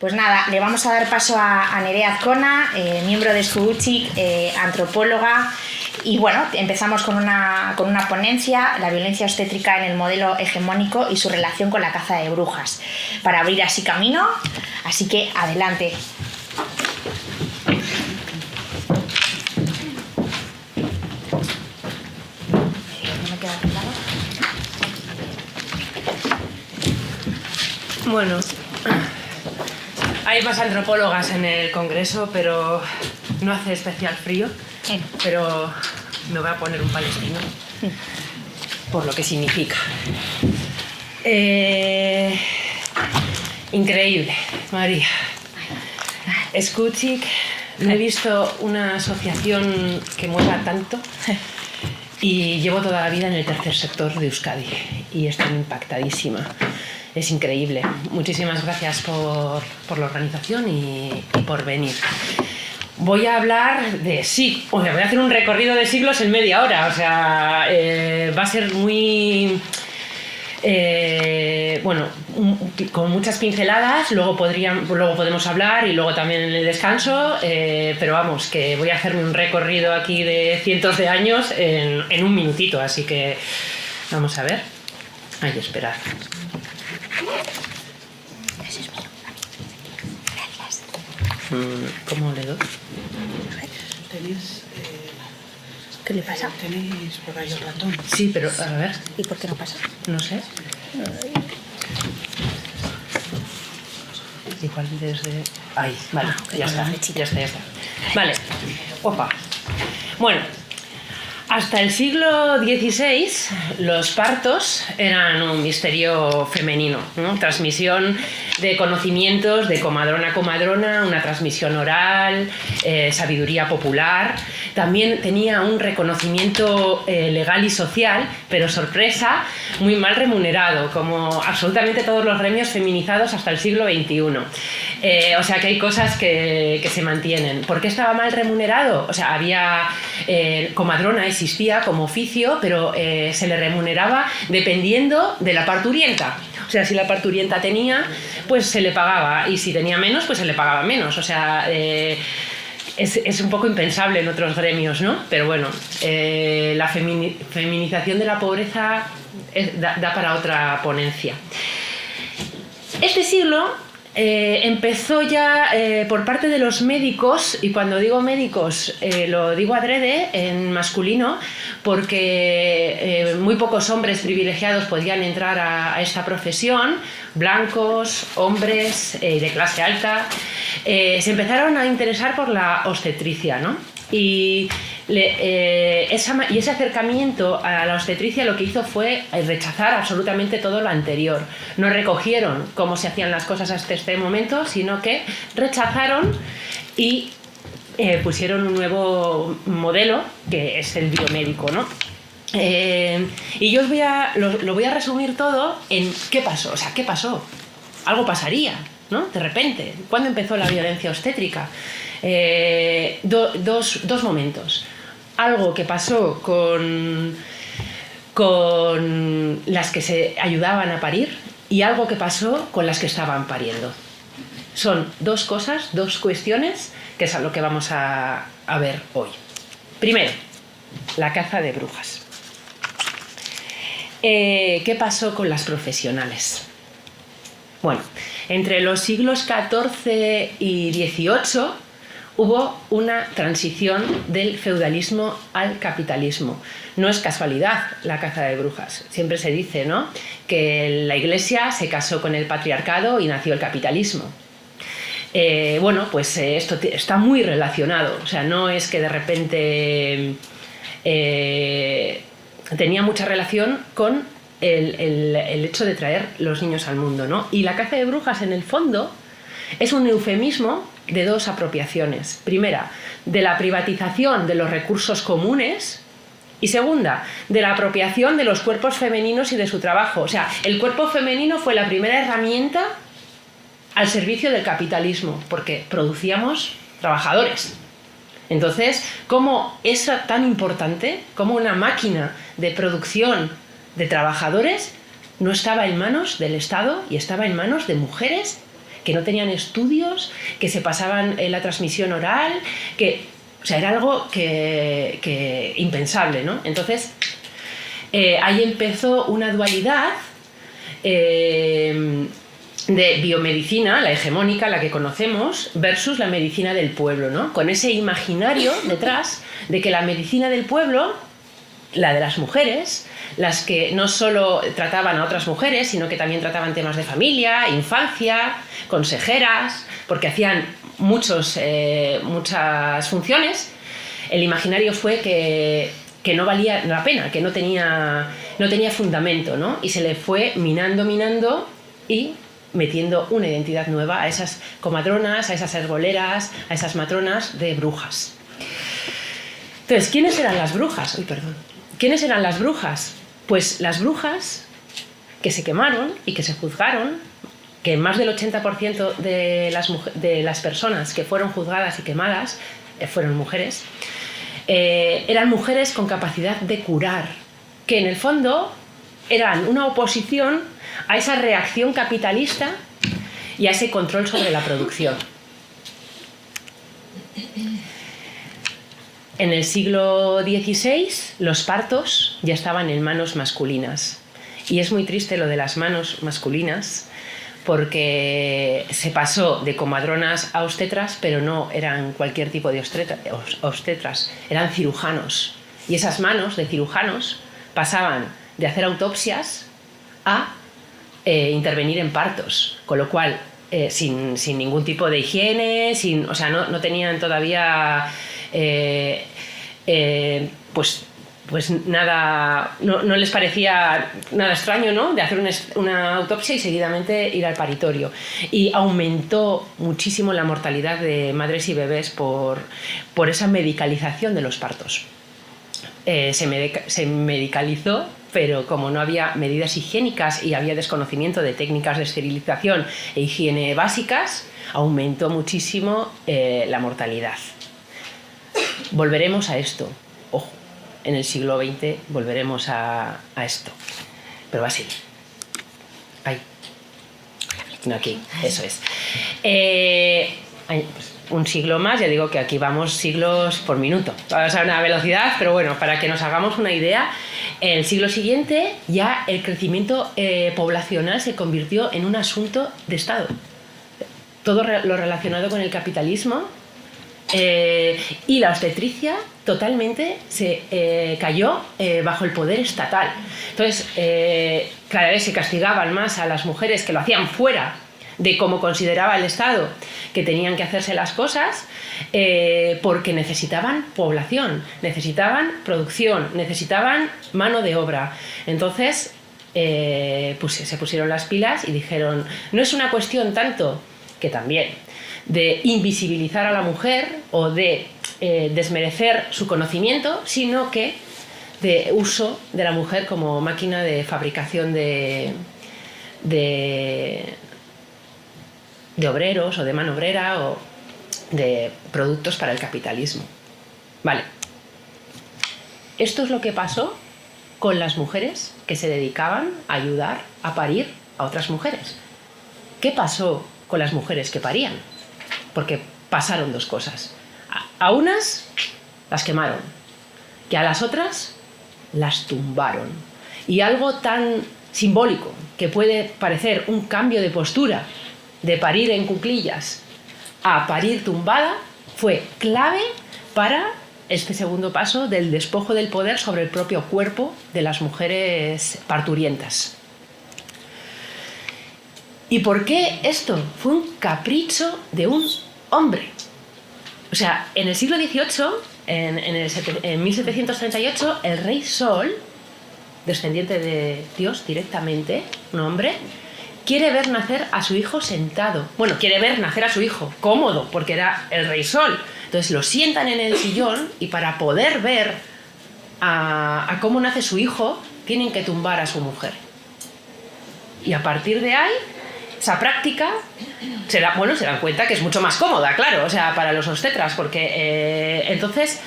Pues nada, le vamos a dar paso a Nerea Azcona, miembro de Eskuhutsik, antropóloga. Y bueno, empezamos con una ponencia, la violencia obstétrica en el modelo hegemónico y su relación con la caza de brujas, para abrir así camino. Así que adelante. Bueno, hay más antropólogas en el congreso, pero no hace especial frío. Pero me voy a poner un palestino por lo que significa. Increíble, María. Eskuhutsik, no he visto una asociación que mueva tanto y llevo toda la vida en el tercer sector de Euskadi y estoy impactadísima. Es increíble. Muchísimas gracias por la organización y por venir. Voy a hablar de voy a hacer un recorrido de siglos en media hora, o sea, va a ser muy, bueno, con muchas pinceladas, luego podemos hablar y luego también en el descanso, pero vamos, que voy a hacerme un recorrido aquí de cientos de años en un minutito, así que vamos a ver. Hay que esperar. ¿Cómo le doy? Tenéis... ¿Qué le pasa? Tenéis por ahí el ratón. Sí, pero a ver. ¿Y por qué no pasa? No sé. Igual desde... Ahí, vale, ya está. Vale, opa. Bueno, hasta el siglo XVI los partos eran un misterio femenino, ¿no? Transmisión de conocimientos de comadrona a comadrona, una transmisión oral, sabiduría popular. También tenía un reconocimiento legal y social, pero sorpresa, muy mal remunerado, como absolutamente todos los gremios feminizados hasta el siglo XXI. O sea que hay cosas que se mantienen. ¿Por qué estaba mal remunerado? O sea, había comadrona, existía como oficio, pero se le remuneraba dependiendo de la parturienta. O sea, si la parturienta tenía, pues se le pagaba, y si tenía menos, pues se le pagaba menos. O sea, es un poco impensable en otros gremios, ¿no? Pero bueno, la feminización de la pobreza da para otra ponencia. Este siglo empezó ya por parte de los médicos, y cuando digo médicos lo digo adrede en masculino, porque muy pocos hombres privilegiados podían entrar a esta profesión, blancos, hombres de clase alta, se empezaron a interesar por la obstetricia, ¿no? Y ese acercamiento a la obstetricia lo que hizo fue rechazar absolutamente todo lo anterior. No recogieron cómo se hacían las cosas hasta este momento, sino que rechazaron y pusieron un nuevo modelo, que es el biomédico, ¿no? Y yo lo voy a resumir todo en qué pasó. O sea, ¿qué pasó? Algo pasaría, ¿no? De repente. ¿Cuándo empezó la violencia obstétrica? Dos momentos. Algo que pasó con las que se ayudaban a parir y algo que pasó con las que estaban pariendo. Son dos cosas, dos cuestiones, que es a lo que vamos a ver hoy. Primero, la caza de brujas. ¿Qué pasó con las profesionales? Bueno, entre los siglos XIV y XVIII hubo una transición del feudalismo al capitalismo. No es casualidad la caza de brujas. Siempre se dice, ¿no?, que la Iglesia se casó con el patriarcado y nació el capitalismo. Bueno, pues esto está muy relacionado. O sea, no es que de repente tenía mucha relación con el hecho de traer los niños al mundo, ¿no? Y la caza de brujas, en el fondo, es un eufemismo de dos apropiaciones. Primera, de la privatización de los recursos comunes, y segunda, de la apropiación de los cuerpos femeninos y de su trabajo. O sea, el cuerpo femenino fue la primera herramienta al servicio del capitalismo, porque producíamos trabajadores. Entonces, ¿cómo es tan importante, como una máquina de producción de trabajadores no estaba en manos del Estado y estaba en manos de mujeres que no tenían estudios, que se pasaban en la transmisión oral, o sea, era algo que impensable, ¿no? Entonces, ahí empezó una dualidad de biomedicina, la hegemónica, la que conocemos, versus la medicina del pueblo, ¿no? Con ese imaginario detrás de que la medicina del pueblo, la de las mujeres, las que no solo trataban a otras mujeres, sino que también trataban temas de familia, infancia, consejeras, porque hacían muchas funciones, el imaginario fue que no valía la pena, que no tenía fundamento, ¿no? Y se le fue minando y metiendo una identidad nueva a esas comadronas, a esas herboleras, a esas matronas de brujas. Entonces, ¿quiénes eran las brujas? ¿Quiénes eran las brujas? Pues las brujas que se quemaron y que se juzgaron, que más del 80% de las personas que fueron juzgadas y quemadas fueron mujeres, eran mujeres con capacidad de curar, que en el fondo eran una oposición a esa reacción capitalista y a ese control sobre la producción. En el siglo XVI los partos ya estaban en manos masculinas. Y es muy triste lo de las manos masculinas, porque se pasó de comadronas a obstetras, pero no eran cualquier tipo de obstetras, eran cirujanos. Y esas manos de cirujanos pasaban de hacer autopsias a intervenir en partos, con lo cual sin ningún tipo de higiene, o sea, no tenían todavía pues nada, no les parecía nada extraño, ¿no?, de hacer una autopsia y seguidamente ir al paritorio. Y aumentó muchísimo la mortalidad de madres y bebés por esa medicalización de los partos. Se medicalizó, pero como no había medidas higiénicas y había desconocimiento de técnicas de esterilización e higiene básicas, aumentó muchísimo la mortalidad. Volveremos a esto. Ojo, en el siglo XX volveremos a esto. Pero así. Ahí. No, aquí. Eso es. Un siglo más, ya digo que aquí vamos siglos por minuto. Vamos a una velocidad, pero bueno, para que nos hagamos una idea, el siglo siguiente ya el crecimiento poblacional se convirtió en un asunto de Estado. Todo lo relacionado con el capitalismo y la obstetricia totalmente se cayó bajo el poder estatal. Entonces, cada vez se castigaban más a las mujeres que lo hacían fuera de cómo consideraba el Estado que tenían que hacerse las cosas, porque necesitaban población, necesitaban producción, necesitaban mano de obra. Entonces, pues se pusieron las pilas y dijeron, no es una cuestión tanto, que también, de invisibilizar a la mujer o de desmerecer su conocimiento, sino que de uso de la mujer como máquina de fabricación de obreros o de mano obrera o de productos para el capitalismo. Vale. Esto es lo que pasó con las mujeres que se dedicaban a ayudar a parir a otras mujeres. ¿Qué pasó con las mujeres que parían? Porque pasaron dos cosas. A unas las quemaron y a las otras las tumbaron. Y algo tan simbólico que puede parecer un cambio de postura de parir en cuclillas a parir tumbada fue clave para este segundo paso del despojo del poder sobre el propio cuerpo de las mujeres parturientas. ¿Y por qué esto? Fue un capricho de un hombre. O sea, en el siglo XVIII, en 1738, el rey Sol, descendiente de Dios directamente, un hombre, quiere ver nacer a su hijo sentado. Bueno, quiere ver nacer a su hijo cómodo, porque era el rey Sol. Entonces lo sientan en el sillón y para poder ver a cómo nace su hijo, tienen que tumbar a su mujer. Y a partir de ahí, esa práctica, se dan cuenta que es mucho más cómoda, claro, o sea, para los obstetras, porque entonces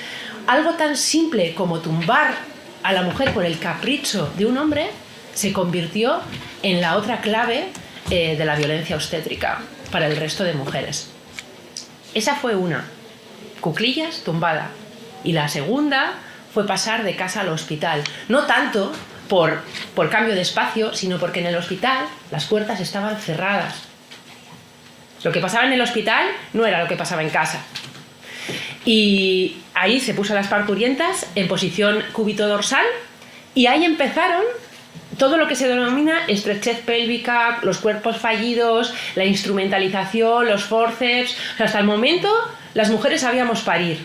algo tan simple como tumbar a la mujer por el capricho de un hombre se convirtió en la otra clave de la violencia obstétrica, para el resto de mujeres. Esa fue una, cuclillas tumbada. Y la segunda fue pasar de casa al hospital. No tanto por cambio de espacio, sino porque en el hospital las puertas estaban cerradas. Lo que pasaba en el hospital no era lo que pasaba en casa. Y ahí se puso a las parturientas en posición cúbito-dorsal y ahí empezaron todo lo que se denomina estrechez pélvica, los cuerpos fallidos, la instrumentalización, los forceps. O sea, hasta el momento las mujeres sabíamos parir,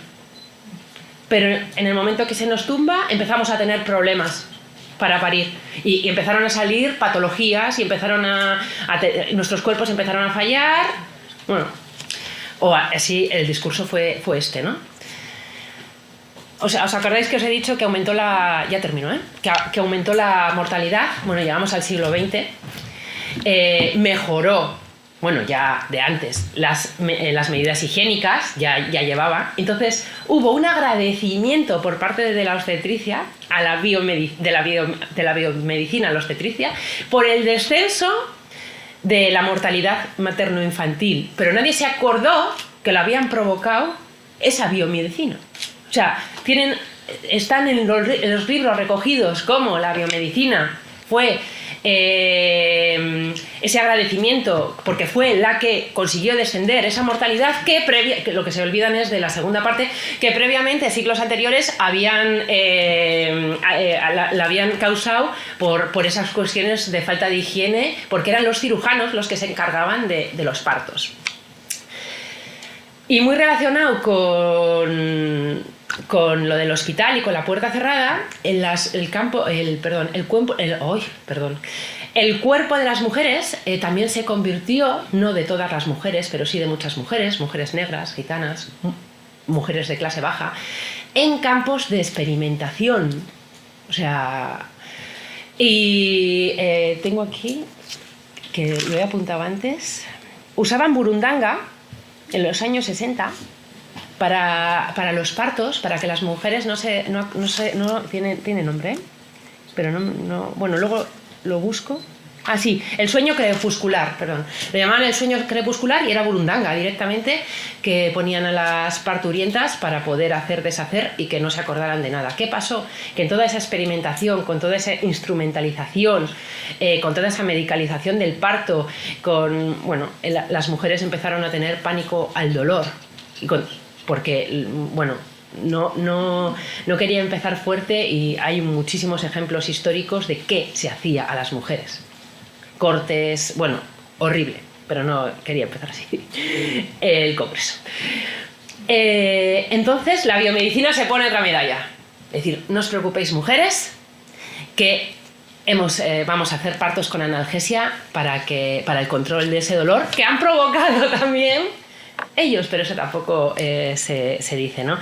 pero en el momento que se nos tumba empezamos a tener problemas para parir y empezaron a salir patologías y empezaron nuestros cuerpos empezaron a fallar. Bueno, o así el discurso fue este, ¿no? O sea, ¿os acordáis que os he dicho que aumentó la... Ya termino, ¿eh? Que aumentó la mortalidad. Bueno, llegamos al siglo XX. Mejoró, bueno, ya de antes, las medidas higiénicas, ya llevaba. Entonces, hubo un agradecimiento por parte de la obstetricia, de la biomedicina a la obstetricia, por el descenso de la mortalidad materno-infantil. Pero nadie se acordó que lo habían provocado esa biomedicina. O sea, están en los libros recogidos como la biomedicina fue ese agradecimiento porque fue la que consiguió descender esa mortalidad que lo que se olvidan es de la segunda parte, que previamente, siglos anteriores, la habían causado por esas cuestiones de falta de higiene, porque eran los cirujanos los que se encargaban de los partos. Y muy relacionado con lo del hospital y con la puerta cerrada, el cuerpo de las mujeres también se convirtió, no de todas las mujeres, pero sí de muchas mujeres negras, gitanas, mujeres de clase baja, en campos de experimentación. O sea, y tengo aquí, que lo he apuntado antes, usaban burundanga en los años 60 para los partos, para que las mujeres no tiene nombre, pero no, bueno, luego lo busco. Ah, sí, el sueño crepuscular, perdón. Le llamaban el sueño crepuscular y era burundanga directamente, que ponían a las parturientas para poder deshacer y que no se acordaran de nada. ¿Qué pasó? Que en toda esa experimentación, con toda esa instrumentalización, con toda esa medicalización del parto, las mujeres empezaron a tener pánico al dolor. Porque, bueno, no quería empezar fuerte y hay muchísimos ejemplos históricos de qué se hacía a las mujeres. Cortes, bueno, horrible, pero no quería empezar así el congreso. Entonces la biomedicina se pone otra medalla. Es decir, no os preocupéis, mujeres, que vamos a hacer partos con analgesia para el control de ese dolor que han provocado también ellos, pero eso tampoco se dice, ¿no?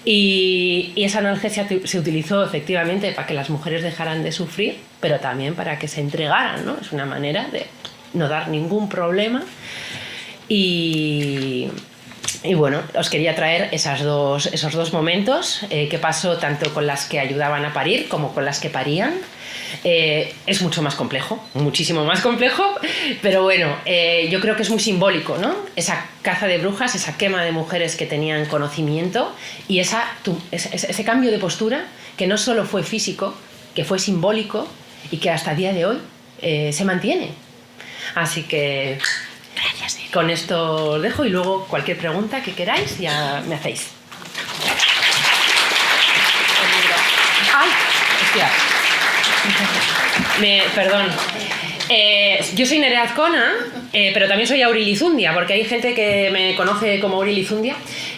Y esa analgesia se utilizó efectivamente para que las mujeres dejaran de sufrir, pero también para que se entregaran, ¿no? Es una manera de no dar ningún problema. Y bueno, os quería traer esos dos momentos que pasó tanto con las que ayudaban a parir como con las que parían. Es mucho más complejo, muchísimo más complejo, pero bueno, yo creo que es muy simbólico, ¿no? Esa caza de brujas, esa quema de mujeres que tenían conocimiento y ese cambio de postura que no solo fue físico, que fue simbólico y que hasta el día de hoy se mantiene. Así que gracias. Con esto os dejo y luego cualquier pregunta que queráis ya me hacéis. ¡Ay! Hostia. Perdón. Yo soy Nerea Azcona, pero también soy Aurilizundia, porque hay gente que me conoce como Aurilizundia,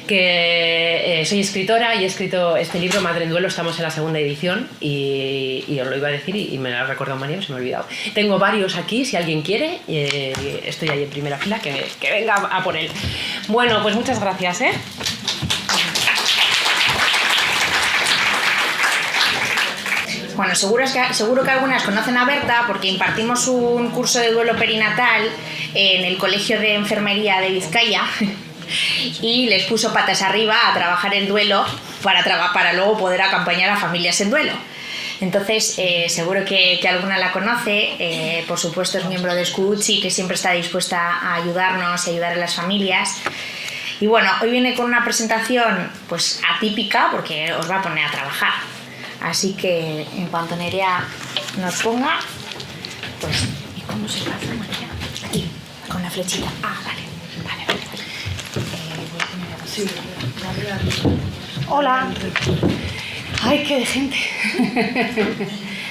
que soy escritora y he escrito este libro, Madre en Duelo, estamos en la segunda edición y os lo iba a decir y me lo ha recordado María, se me ha olvidado. Tengo varios aquí, si alguien quiere, estoy ahí en primera fila, que venga a por él. Bueno, pues muchas gracias, ¿eh? Bueno, seguro que algunas conocen a Berta porque impartimos un curso de duelo perinatal en el Colegio de Enfermería de Vizcaya y les puso patas arriba a trabajar el duelo para luego poder acompañar a familias en duelo. Entonces, seguro que alguna la conoce. Por supuesto, es miembro de Escuuchi, que siempre está dispuesta a ayudarnos y ayudar a las familias. Y bueno, hoy viene con una presentación pues atípica, porque os va a poner a trabajar. Así que en cuanto Nerea nos ponga, pues... ¿Y cómo se pasa, María? Aquí, con la flechita. Ah, vale. Sí. Hola. Ay, qué de gente.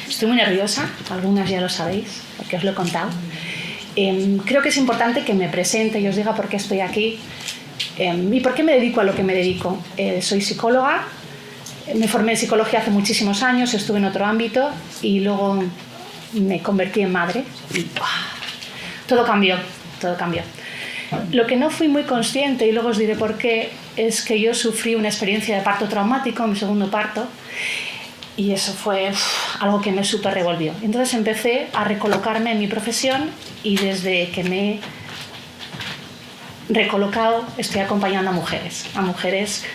Estoy muy nerviosa, algunas ya lo sabéis, porque os lo he contado. Creo que es importante que me presente y os diga por qué estoy aquí y por qué me dedico a lo que me dedico. Soy psicóloga, me formé en psicología hace muchísimos años, estuve en otro ámbito y luego me convertí en madre y todo cambió, todo cambió. Lo que no fui muy consciente, y luego os diré por qué, es que yo sufrí una experiencia de parto traumático, mi segundo parto, y eso fue algo que me súper revolvió. Entonces empecé a recolocarme en mi profesión y desde que me he recolocado estoy acompañando a mujeres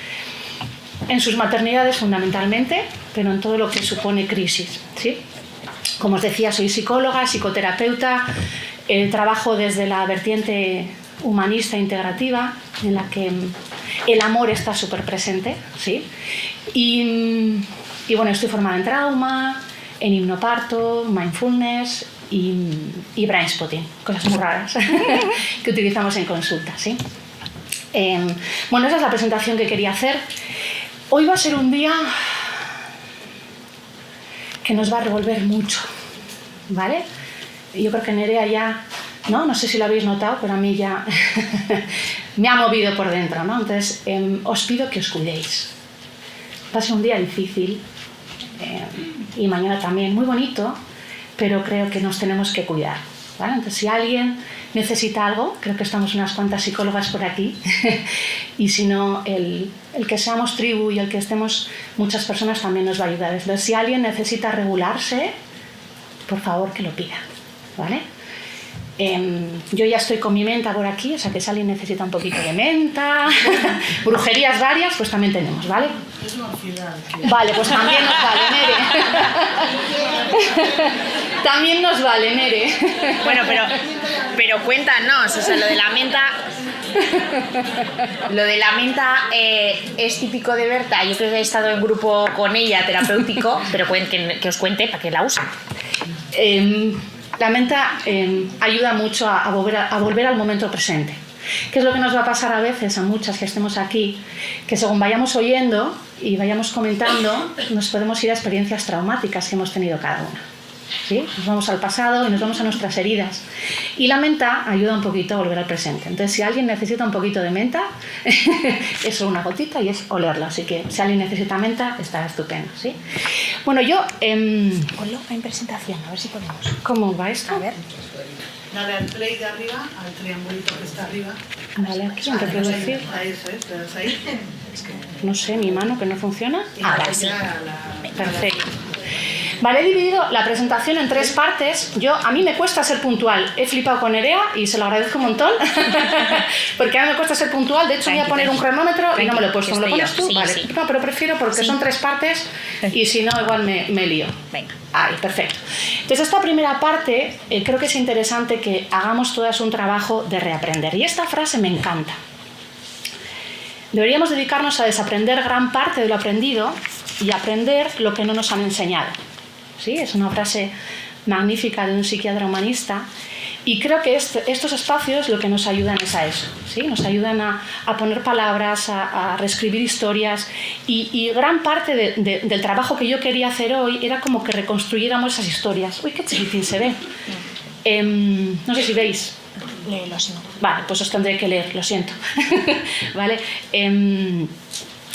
en sus maternidades fundamentalmente, pero en todo lo que supone crisis, ¿sí? Como os decía, soy psicóloga, psicoterapeuta, trabajo desde la vertiente humanista integrativa, en la que el amor está súper presente, ¿sí? Y bueno, estoy formada en trauma, en hipnoparto, mindfulness y brain spotting, cosas muy raras que utilizamos en consulta, ¿sí? Bueno, esa es la presentación que quería hacer. Hoy va a ser un día que nos va a revolver mucho, ¿vale? Yo creo que Nerea ya, no sé si lo habéis notado, pero a mí ya me ha movido por dentro, ¿no? Entonces, os pido que os cuidéis. Va a ser un día difícil y mañana también muy bonito, pero creo que nos tenemos que cuidar, ¿vale? Entonces, si alguien necesita algo, creo que estamos unas cuantas psicólogas por aquí, y si no, el que seamos tribu y el que estemos muchas personas también nos va a ayudar. Entonces, si alguien necesita regularse, por favor que lo pida, ¿vale? Yo ya estoy con mi menta por aquí, o sea que si alguien necesita un poquito de menta, brujerías varias, pues también tenemos, ¿vale? Es una orfidad. Vale, pues también nos vale, Nere. También nos vale, Nere. Bueno, pero cuéntanos, o sea, lo de la menta... Lo de la menta es típico de Berta. Yo creo que he estado en grupo con ella, terapéutico, pero que os cuente para qué la usa. La menta ayuda mucho a volver al momento presente. ¿Qué es lo que nos va a pasar a veces a muchas que estemos aquí? Que según vayamos oyendo y vayamos comentando, nos podemos ir a experiencias traumáticas que hemos tenido cada una, ¿sí? Nos vamos al pasado y nos vamos a nuestras heridas. Y la menta ayuda un poquito a volver al presente. Entonces, si alguien necesita un poquito de menta, es solo una gotita y es olerlo. Así que si alguien necesita menta, está estupendo, ¿sí? Bueno, yo... Ponlo en presentación, a ver si podemos. ¿Cómo va esto? A ver. Dale al play de arriba, al triangulito que está arriba. Vale, aquí en reproducir. Ahí, eso es, te das ahí. No sé, mi mano que no funciona. Y Ahora luego sí. ya Perfecto. Vale, he dividido la presentación en 3 partes. A mí me cuesta ser puntual. He flipado con Nerea y se lo agradezco un montón. Porque a mí me cuesta ser puntual. De hecho, voy a poner un cronómetro y no me lo he puesto. ¿Me lo pones tú? Sí, vale. sí. No, pero prefiero porque son 3 partes y si no, igual me lío. Venga. Ahí, perfecto. Entonces, esta primera parte creo que es interesante que hagamos todas un trabajo de reaprender. Y esta frase me encanta. Deberíamos dedicarnos a desaprender gran parte de lo aprendido y aprender lo que no nos han enseñado. ¿Sí? Es una frase magnífica de un psiquiatra humanista y creo que estos espacios lo que nos ayudan es a eso, ¿sí? Nos ayudan a poner palabras, a reescribir historias y gran parte del trabajo que yo quería hacer hoy era como que reconstruyéramos esas historias. Uy, qué chiquitín se ve. No sé si veis. Léelo, si no. Vale, pues os tendré que leer, lo siento. ¿Vale?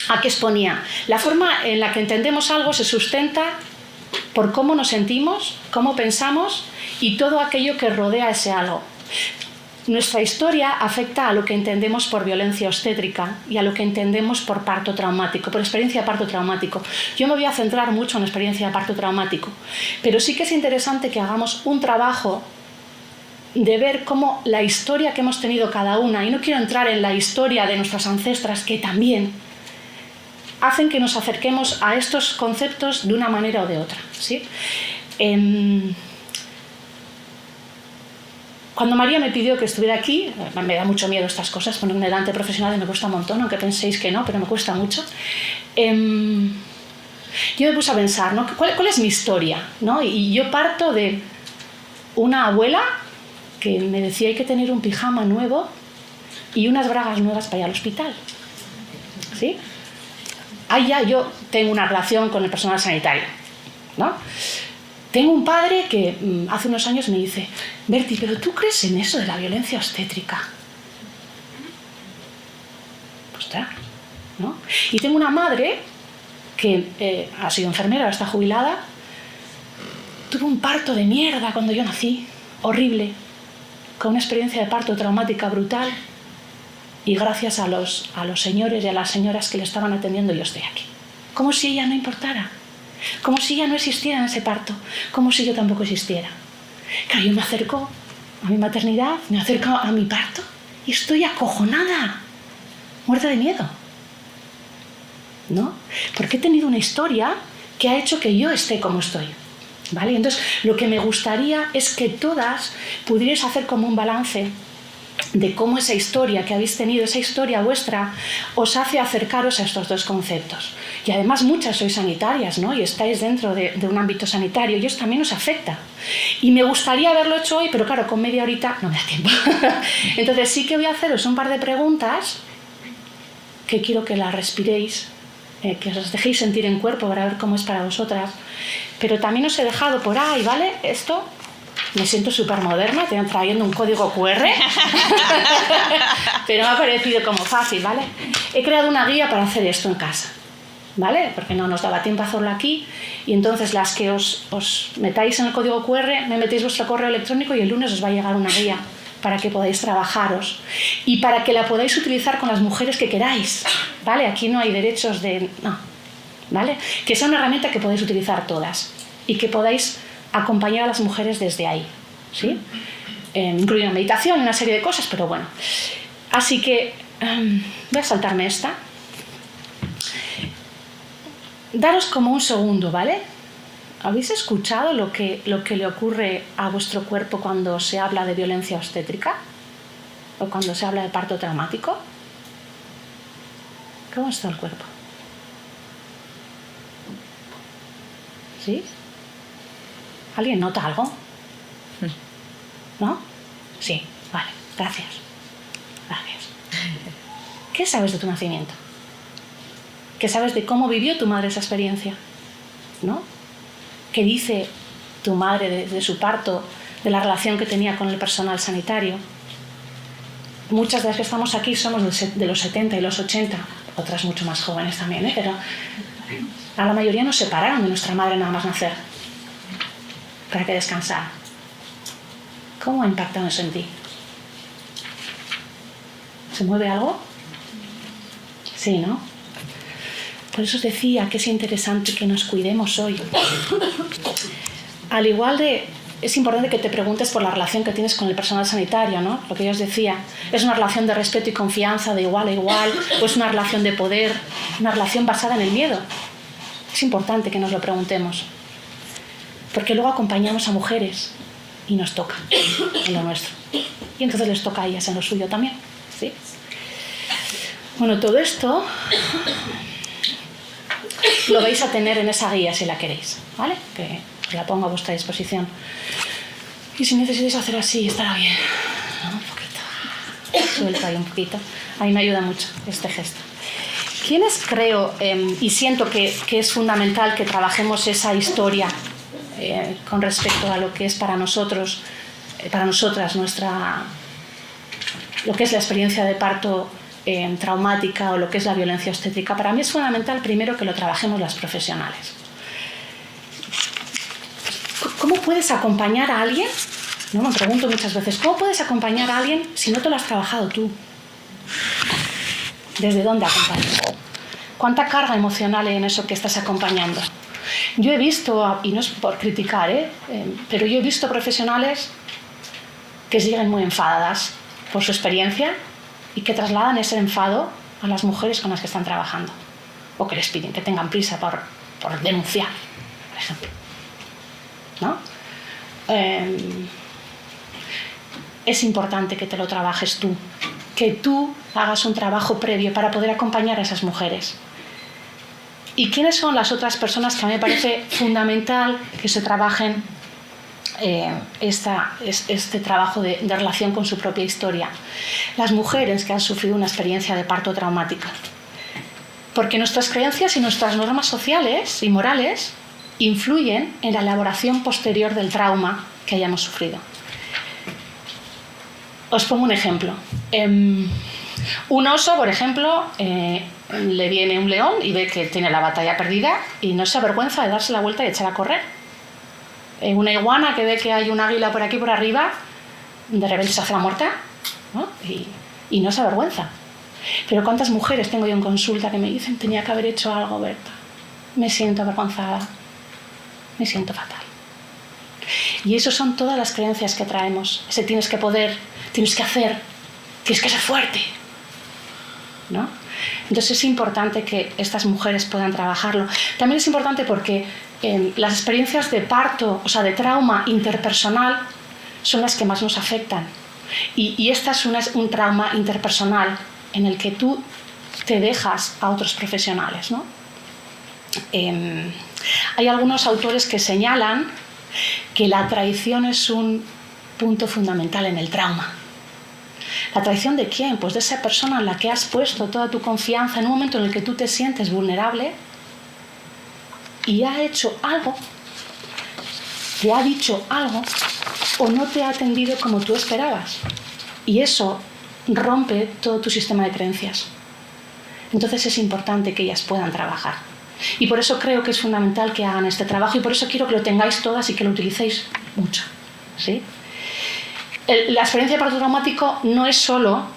Aquí exponía, la forma en la que entendemos algo se sustenta por cómo nos sentimos, cómo pensamos y todo aquello que rodea ese algo. Nuestra historia afecta a lo que entendemos por violencia obstétrica y a lo que entendemos por parto traumático, por experiencia de parto traumático. Yo me voy a centrar mucho en la experiencia de parto traumático, pero sí que es interesante que hagamos un trabajo de ver cómo la historia que hemos tenido cada una, y no quiero entrar en la historia de nuestras ancestras, que también, hacen que nos acerquemos a estos conceptos de una manera o de otra, ¿sí? Cuando María me pidió que estuviera aquí, me da mucho miedo estas cosas, ponerme delante de profesionales me cuesta un montón, aunque penséis que no, pero me cuesta mucho. Yo me puse a pensar, ¿no? ¿Cuál es mi historia? ¿No? Y yo parto de una abuela que me decía hay que tener un pijama nuevo y unas bragas nuevas para ir al hospital. ¿Sí? Ahí ya yo tengo una relación con el personal sanitario, ¿no? Tengo un padre que hace unos años me dice, Berti, ¿pero tú crees en eso de la violencia obstétrica? Ostras, ¿no? Y tengo una madre que ha sido enfermera, ahora está jubilada, tuvo un parto de mierda cuando yo nací, horrible, con una experiencia de parto traumática brutal, y gracias a los señores y a las señoras que le estaban atendiendo yo estoy aquí. Como si ella no importara. Como si ella no existiera en ese parto, como si yo tampoco existiera. Claro, yo me acerco a mi maternidad, me acerco a mi parto y estoy acojonada, muerta de miedo, ¿no? Porque he tenido una historia que ha hecho que yo esté como estoy, ¿vale? Entonces, lo que me gustaría es que todas pudierais hacer como un balance de cómo esa historia que habéis tenido, esa historia vuestra, os hace acercaros a estos dos conceptos. Y además muchas sois sanitarias, ¿no? Y estáis dentro de un ámbito sanitario y eso también os afecta. Y me gustaría haberlo hecho hoy, pero claro, con media horita no me da tiempo. Entonces sí que voy a haceros un par de preguntas que quiero que las respiréis, que os dejéis sentir en cuerpo para ver cómo es para vosotras. Pero también os he dejado por ahí, ¿vale? Esto... Me siento súper moderna, te van trayendo un código QR, pero me ha parecido como fácil, ¿vale? He creado una guía para hacer esto en casa, ¿vale? Porque no nos daba tiempo a hacerlo aquí, y entonces las que os metáis en el código QR, me metéis vuestro correo electrónico y el lunes os va a llegar una guía para que podáis trabajaros y para que la podáis utilizar con las mujeres que queráis, ¿vale? Aquí no hay derechos de... no, ¿vale? Que sea una herramienta que podéis utilizar todas y que podáis acompañar a las mujeres desde ahí, ¿sí? Incluida meditación y una serie de cosas, pero bueno. Así que voy a saltarme esta. Daros como un segundo, ¿vale? ¿Habéis escuchado lo que le ocurre a vuestro cuerpo cuando se habla de violencia obstétrica? ¿O cuando se habla de parto traumático? ¿Cómo está el cuerpo? ¿Sí? ¿Alguien nota algo? ¿No? Sí, vale, gracias. Gracias. ¿Qué sabes de tu nacimiento? ¿Qué sabes de cómo vivió tu madre esa experiencia? ¿No? ¿Qué dice tu madre de su parto, de la relación que tenía con el personal sanitario? Muchas de las que estamos aquí somos de los 70 y los 80, otras mucho más jóvenes también, pero a la mayoría nos separaron de nuestra madre nada más nacer, para que descansara. ¿Cómo ha impactado eso en ti? ¿Se mueve algo? Sí, ¿no? Por eso os decía que es interesante que nos cuidemos hoy. Al igual es importante que te preguntes por la relación que tienes con el personal sanitario, ¿no? Lo que yo os decía, ¿es una relación de respeto y confianza, de igual a igual, o es una relación de poder, una relación basada en el miedo? Es importante que nos lo preguntemos. Porque luego acompañamos a mujeres y nos toca en lo nuestro. Y entonces les toca a ellas en lo suyo también, ¿sí? Bueno, todo esto lo vais a tener en esa guía si la queréis, ¿vale? Que os la pongo a vuestra disposición. Y si necesitáis hacer así, estará bien, ¿no? Un poquito. Suelto ahí un poquito. A mí me ayuda mucho este gesto. ¿Quiénes creo y siento que es fundamental que trabajemos esa historia con respecto a lo que es para nosotros, para nosotras, lo que es la experiencia de parto traumática o lo que es la violencia obstétrica? Para mí es fundamental primero que lo trabajemos las profesionales. ¿Cómo puedes acompañar a alguien? No, me pregunto muchas veces, ¿cómo puedes acompañar a alguien si no te lo has trabajado tú? ¿Desde dónde acompañas? ¿Cuánta carga emocional hay en eso que estás acompañando? Yo he visto, y no es por criticar, pero yo he visto profesionales que siguen muy enfadadas por su experiencia y que trasladan ese enfado a las mujeres con las que están trabajando. o que les piden que tengan prisa por denunciar, por ejemplo, ¿no? Es importante que te lo trabajes tú, que tú hagas un trabajo previo para poder acompañar a esas mujeres. ¿Y quiénes son las otras personas que a mí me parece fundamental que se trabajen este trabajo de relación con su propia historia? Las mujeres que han sufrido una experiencia de parto traumática. Porque nuestras creencias y nuestras normas sociales y morales influyen en la elaboración posterior del trauma que hayamos sufrido. Os pongo un ejemplo. Un oso, por ejemplo, le viene un león y ve que tiene la batalla perdida y no se avergüenza de darse la vuelta y echar a correr. Una iguana que ve que hay un águila por aquí por arriba, de repente se hace la muerta, ¿no? Y no se avergüenza. Pero ¿cuántas mujeres tengo yo en consulta que me dicen tenía que haber hecho algo, Berta? Me siento avergonzada, me siento fatal. Y eso son todas las creencias que traemos. Ese tienes que poder, tienes que hacer, tienes que ser fuerte, ¿no? Entonces es importante que estas mujeres puedan trabajarlo. También es importante porque las experiencias de parto, o sea, de trauma interpersonal, son las que más nos afectan. Y esta es un trauma interpersonal en el que tú te dejas a otros profesionales, ¿no? Hay algunos autores que señalan que la traición es un punto fundamental en el trauma. ¿La traición de quién? Pues de esa persona en la que has puesto toda tu confianza en un momento en el que tú te sientes vulnerable y ha hecho algo, te ha dicho algo o no te ha atendido como tú esperabas. Y eso rompe todo tu sistema de creencias. Entonces es importante que ellas puedan trabajar. Y por eso creo que es fundamental que hagan este trabajo y por eso quiero que lo tengáis todas y que lo utilicéis mucho, ¿sí? La experiencia de parto traumático no es solo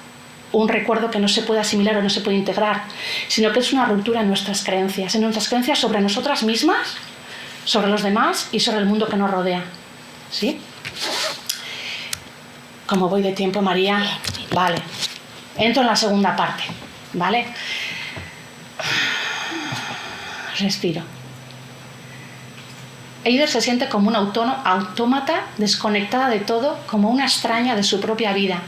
un recuerdo que no se puede asimilar o no se puede integrar, sino que es una ruptura en nuestras creencias sobre nosotras mismas, sobre los demás y sobre el mundo que nos rodea, ¿sí? Como voy de tiempo, María, vale. Entro en la segunda parte, ¿vale? Respiro. Eider se siente como un autómata desconectada de todo, como una extraña de su propia vida,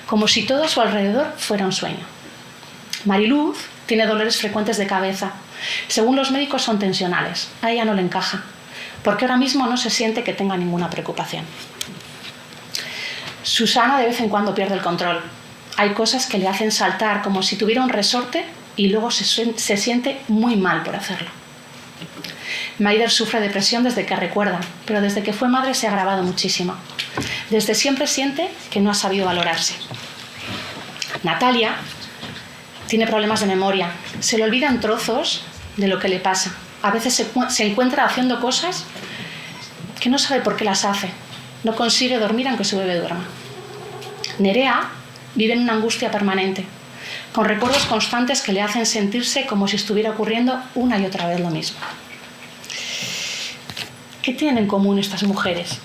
como si todo a su alrededor fuera un sueño. Mariluz tiene dolores frecuentes de cabeza. Según los médicos son tensionales. A ella no le encaja, porque ahora mismo no se siente que tenga ninguna preocupación. Susana de vez en cuando pierde el control. Hay cosas que le hacen saltar como si tuviera un resorte y luego se siente muy mal por hacerlo. Maider sufre depresión desde que recuerda, pero desde que fue madre se ha agravado muchísimo. Desde siempre siente que no ha sabido valorarse. Natalia tiene problemas de memoria. Se le olvidan trozos de lo que le pasa. A veces se encuentra haciendo cosas que no sabe por qué las hace. No consigue dormir aunque su bebé duerma. Nerea vive en una angustia permanente, con recuerdos constantes que le hacen sentirse como si estuviera ocurriendo una y otra vez lo mismo. ¿Qué tienen en común estas mujeres?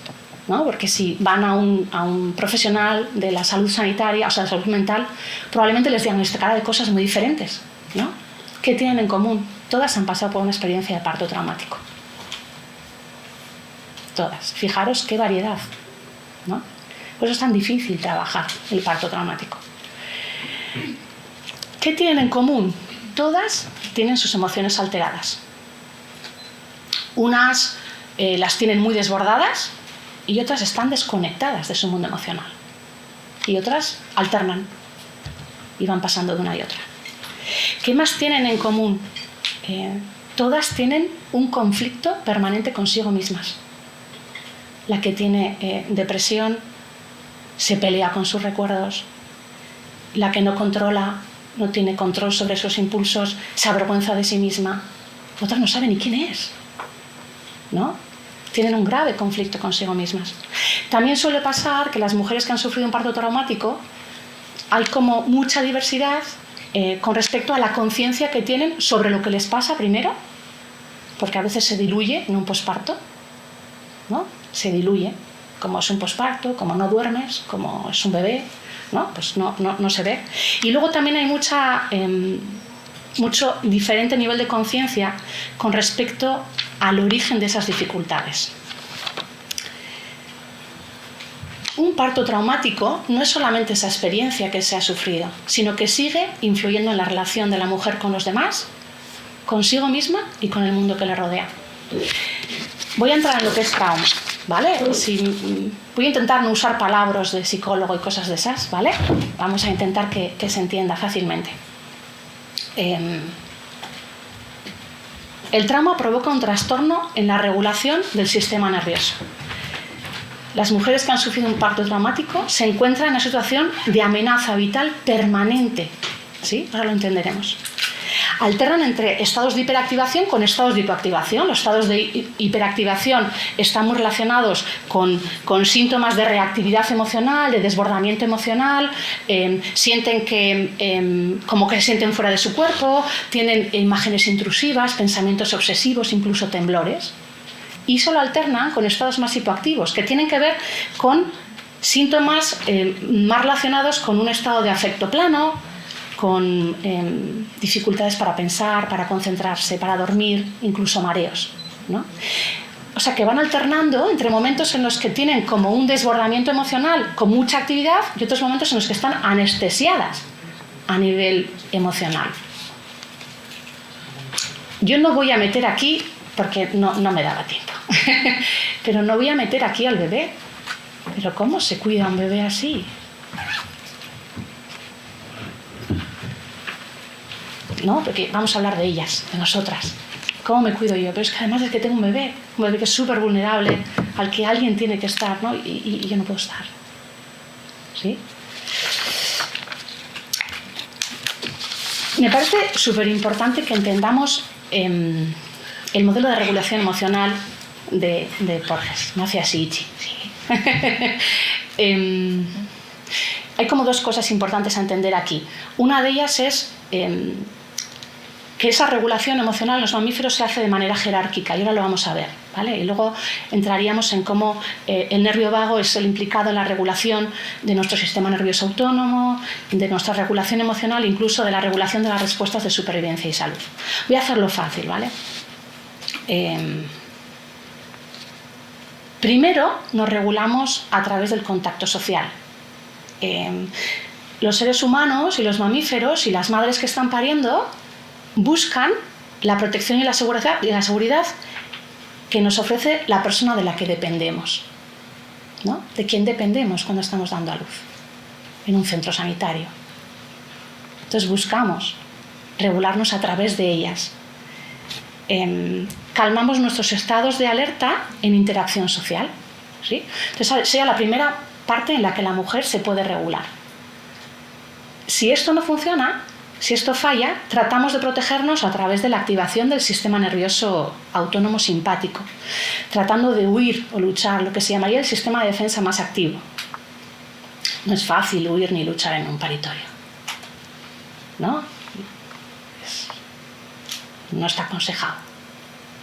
¿No? Porque si van a un profesional de la salud sanitaria, o sea, de salud mental, probablemente les diagnosticará de cosas muy diferentes, ¿no? ¿Qué tienen en común? Todas han pasado por una experiencia de parto traumático. Todas. Fijaros qué variedad, ¿no? Por eso es tan difícil trabajar el parto traumático. ¿Qué tienen en común? Todas tienen sus emociones alteradas. Unas las tienen muy desbordadas y otras están desconectadas de su mundo emocional. Y otras alternan y van pasando de una y otra. ¿Qué más tienen en común? Todas tienen un conflicto permanente consigo mismas. La que tiene depresión se pelea con sus recuerdos. La que no controla, no tiene control sobre sus impulsos, se avergüenza de sí misma. Otras no saben ni quién es, ¿no? Tienen un grave conflicto consigo mismas. También suele pasar que las mujeres que han sufrido un parto traumático hay como mucha diversidad con respecto a la conciencia que tienen sobre lo que les pasa primero, porque a veces se diluye en un posparto, ¿no? Se diluye, como es un posparto, como no duermes, como es un bebé, ¿no? Pues no se ve. Y luego también hay mucha mucho diferente nivel de conciencia con respecto al origen de esas dificultades. Un parto traumático no es solamente esa experiencia que se ha sufrido, sino que sigue influyendo en la relación de la mujer con los demás, consigo misma y con el mundo que le rodea. Voy a entrar en lo que es trauma, ¿vale? Voy a intentar no usar palabras de psicólogo y cosas de esas, ¿vale? Vamos a intentar que se entienda fácilmente. El trauma provoca un trastorno en la regulación del sistema nervioso. Las mujeres que han sufrido un parto traumático se encuentran en una situación de amenaza vital permanente, ¿sí? Ahora lo entenderemos. Alternan entre estados de hiperactivación con estados de hipoactivación. Los estados de hiperactivación están muy relacionados con síntomas de reactividad emocional, de desbordamiento emocional, sienten que como que se sienten fuera de su cuerpo, tienen imágenes intrusivas, pensamientos obsesivos, incluso temblores. Y solo alternan con estados más hipoactivos, que tienen que ver con síntomas más relacionados con un estado de afecto plano, con dificultades para pensar, para concentrarse, para dormir, incluso mareos, ¿no? O sea, que van alternando entre momentos en los que tienen como un desbordamiento emocional con mucha actividad y otros momentos en los que están anestesiadas a nivel emocional. Yo no voy a meter aquí, porque no me daba tiempo, pero no voy a meter aquí al bebé. ¿Pero cómo se cuida un bebé así? ¿No? Porque vamos a hablar de ellas, de nosotras. ¿Cómo me cuido yo? Pero es que además es que tengo un bebé que es súper vulnerable, al que alguien tiene que estar, ¿no? Y yo no puedo estar. ¿Sí? Me parece súper importante que entendamos el modelo de regulación emocional de Porges, Mafia Shiichi. Sí. Hay como dos cosas importantes a entender aquí. Una de ellas es que esa regulación emocional en los mamíferos se hace de manera jerárquica, y ahora lo vamos a ver, ¿vale? Y luego entraríamos en cómo el nervio vago es el implicado en la regulación de nuestro sistema nervioso autónomo, de nuestra regulación emocional, incluso de la regulación de las respuestas de supervivencia y salud. Voy a hacerlo fácil, ¿vale? Primero nos regulamos a través del contacto social. Los seres humanos y los mamíferos y las madres que están pariendo buscan la protección y la seguridad que nos ofrece la persona de la que dependemos, ¿no? ¿De quién dependemos cuando estamos dando a luz? En un centro sanitario. Entonces buscamos regularnos a través de ellas. Calmamos nuestros estados de alerta en interacción social, ¿sí? Entonces sería la primera parte en la que la mujer se puede regular. Si esto no funciona, si esto falla, tratamos de protegernos a través de la activación del sistema nervioso autónomo simpático, tratando de huir o luchar, lo que se llamaría el sistema de defensa más activo. No es fácil huir ni luchar en un paritorio, ¿no? No está aconsejado,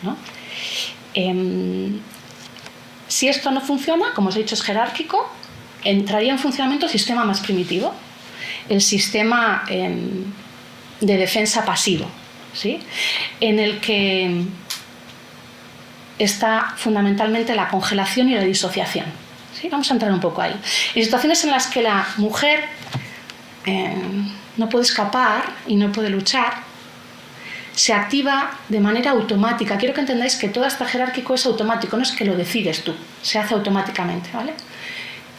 ¿no? Si esto no funciona, como os he dicho, es jerárquico, entraría en funcionamiento el sistema más primitivo, el sistema de defensa pasivo, ¿sí? En el que está fundamentalmente la congelación y la disociación, ¿sí? Vamos a entrar un poco ahí. En situaciones en las que la mujer no puede escapar y no puede luchar, se activa de manera automática. Quiero que entendáis que todo este jerárquico es automático, no es que lo decides tú, se hace automáticamente, ¿vale?